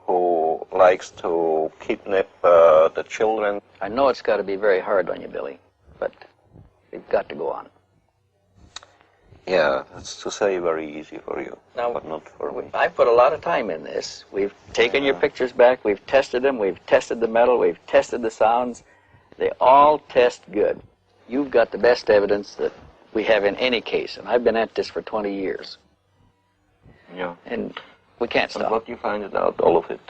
who likes to kidnap the children. I know it's got to be very hard on you, Billy, but you've got to go on. Yeah, that's to say very easy for you, now, but not for me. I put a lot of time in this. We've taken your pictures back, we've tested them, we've tested the metal, we've tested the sounds. They all test good. You've got the best evidence that we have in any case, and I've been at this for 20 years. Yeah. And we can't stop. And what you find out, all of it?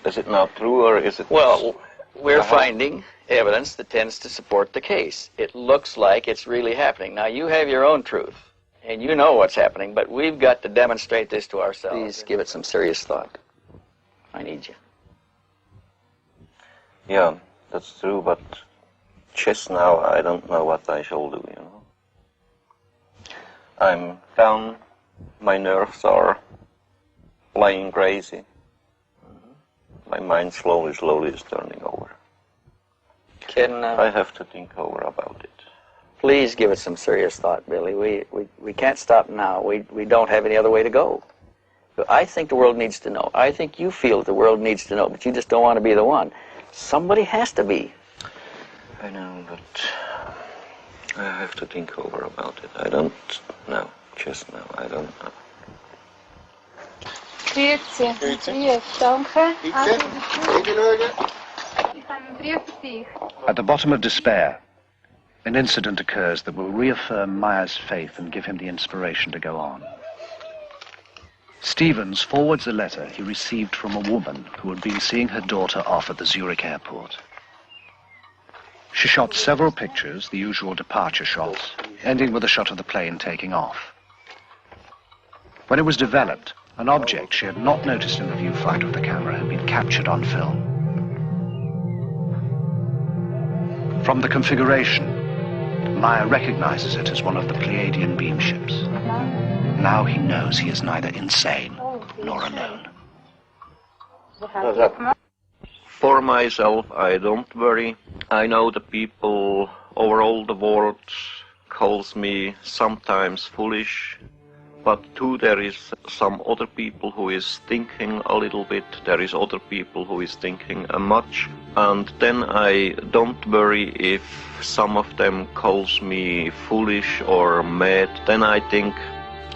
Is it not true, or is it... Well, we're finding evidence that tends to support the case. It looks like it's really happening. Now, you have your own truth, and you know what's happening, but we've got to demonstrate this to ourselves. Please give it some serious thought. I need you. Yeah, that's true, but just now I don't know what I shall do, you know. I'm down. My nerves are playing crazy. My mind slowly is turning over. I have to think over about it. Please give it some serious thought, Billy. We can't stop now. We don't have any other way to go. But I think the world needs to know. I think you feel the world needs to know, but you just don't want to be the one. Somebody has to be. I know, but I have to think over about it. I don't know. Just now, I don't know. At the bottom of despair, an incident occurs that will reaffirm Meier's faith and give him the inspiration to go on. Stevens forwards a letter he received from a woman who had been seeing her daughter off at the Zurich airport. She shot several pictures, the usual departure shots, ending with a shot of the plane taking off. When it was developed, an object she had not noticed in the viewfinder of the camera had been captured on film. From the configuration, Meier recognizes it as one of the Pleiadian beam ships. Now he knows he is neither insane nor alone. For myself, I don't worry. I know the people over all the world calls me sometimes foolish, but too there is some other people who is thinking a little bit, there is other people who is thinking much, and then I don't worry if some of them calls me foolish or mad. Then I think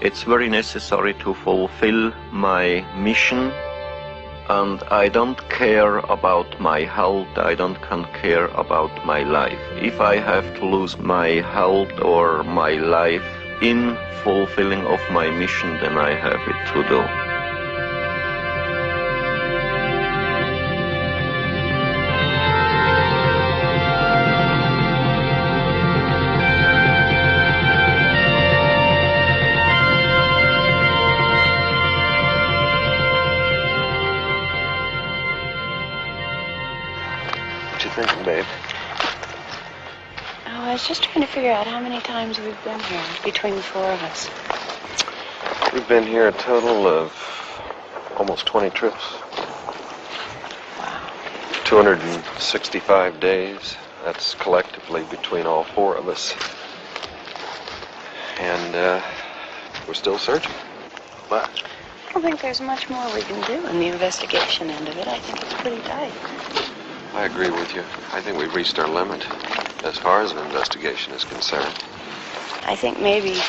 it's very necessary to fulfill my mission, and I don't care about my health, I don't care about my life. If I have to lose my health or my life in fulfilling of my mission, then I have it to do. What you thinking, babe? I was just trying to figure out how many times we've been here between the four of us. We've been here a total of almost 20 trips. Wow. 265 days. That's collectively between all four of us. And we're still searching. But I don't think there's much more we can do in the investigation end of it. I think it's pretty tight. I agree with you. I think we've reached our limit as far as an investigation is concerned. I think maybe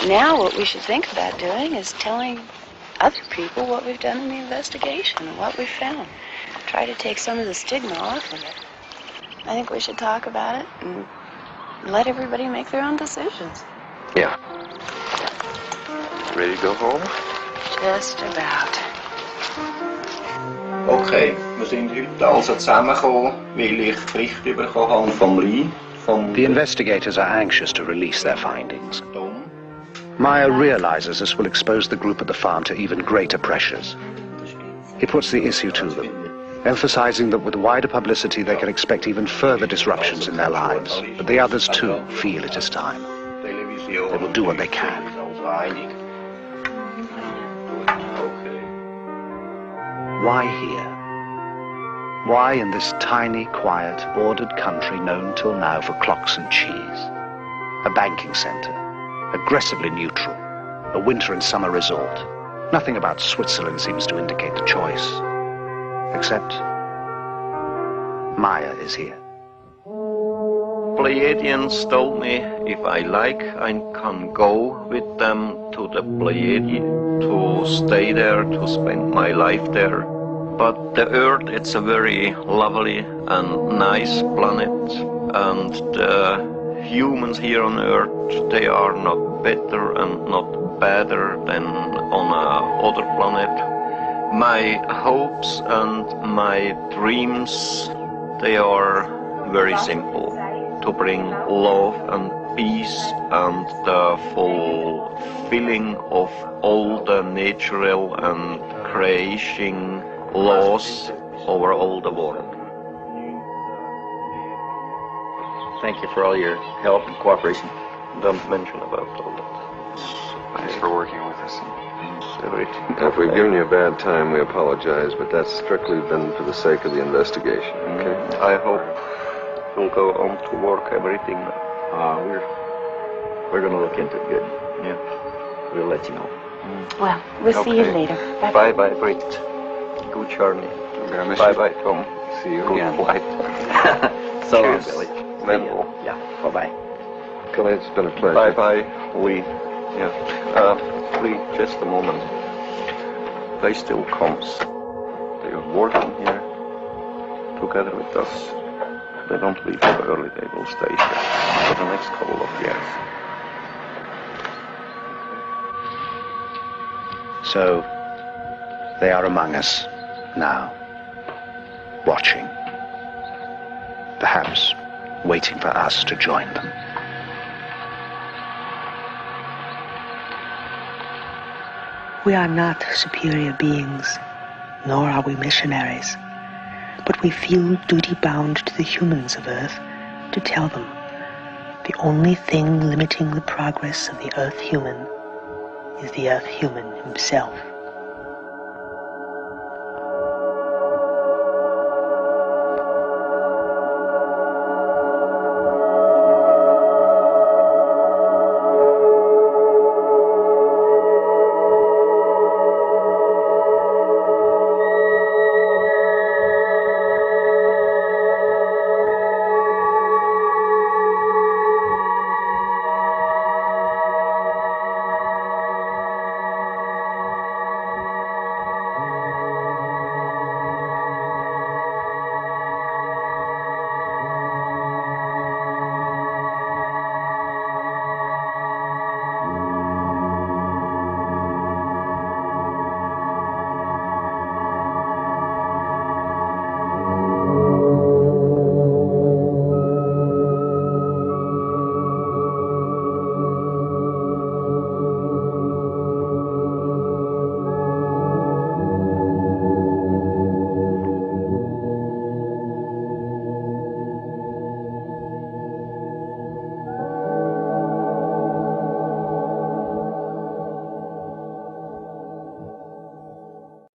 now what we should think about doing is telling other people what we've done in the investigation and what we've found. Try to take some of the stigma off of it. I think we should talk about it and let everybody make their own decisions. Yeah. Ready to go home? Just about. Okay, wir sind heute also zusammengekommen, weil ich Bericht bekommen habe vom Lee. The investigators are anxious to release their findings. Meier realizes this will expose the group at the farm to even greater pressures. He puts the issue to them, emphasizing that with wider publicity they can expect even further disruptions in their lives. But the others too feel it is time. They will do what they can. Why here? Why in this tiny, quiet, ordered country known till now for clocks and cheese? A banking center, aggressively neutral, a winter and summer resort. Nothing about Switzerland seems to indicate the choice. Except Meier is here. Pleiadians told me if I like, I can go with them to the Pleiadi, to stay there, to spend my life there. But the Earth, it's a very lovely and nice planet, and the humans here on Earth, they are not better and not better than on other planet. My hopes and my dreams, they are very simple. To bring love and peace and the fulfilling of all the natural and creation laws over all the world. Thank you for all your help and cooperation. Don't mention about all that. Thanks for working with us. Everything. If we've given you a bad time, we apologize, but that's strictly been for the sake of the investigation, okay? I hope we'll go on to work everything. We're going to look into it good. Yeah. We'll let you know. Well, we'll see you later. Bye bye, Britt. Good journey. Bye bye, Tom. See you Good again. flight. So long, Cheers. Billy. Wendelle. Yeah. Bye-bye. Kelly, it's been a pleasure. Bye bye, Lee. Yeah. Lee, just a moment. They still comes. They are working here together with us. They don't leave so early, they will stay here for the next couple of years. So, they are among us now, watching, perhaps waiting for us to join them. We are not superior beings, nor are we missionaries. But we feel duty-bound to the humans of Earth to tell them the only thing limiting the progress of the Earth human is the Earth human himself.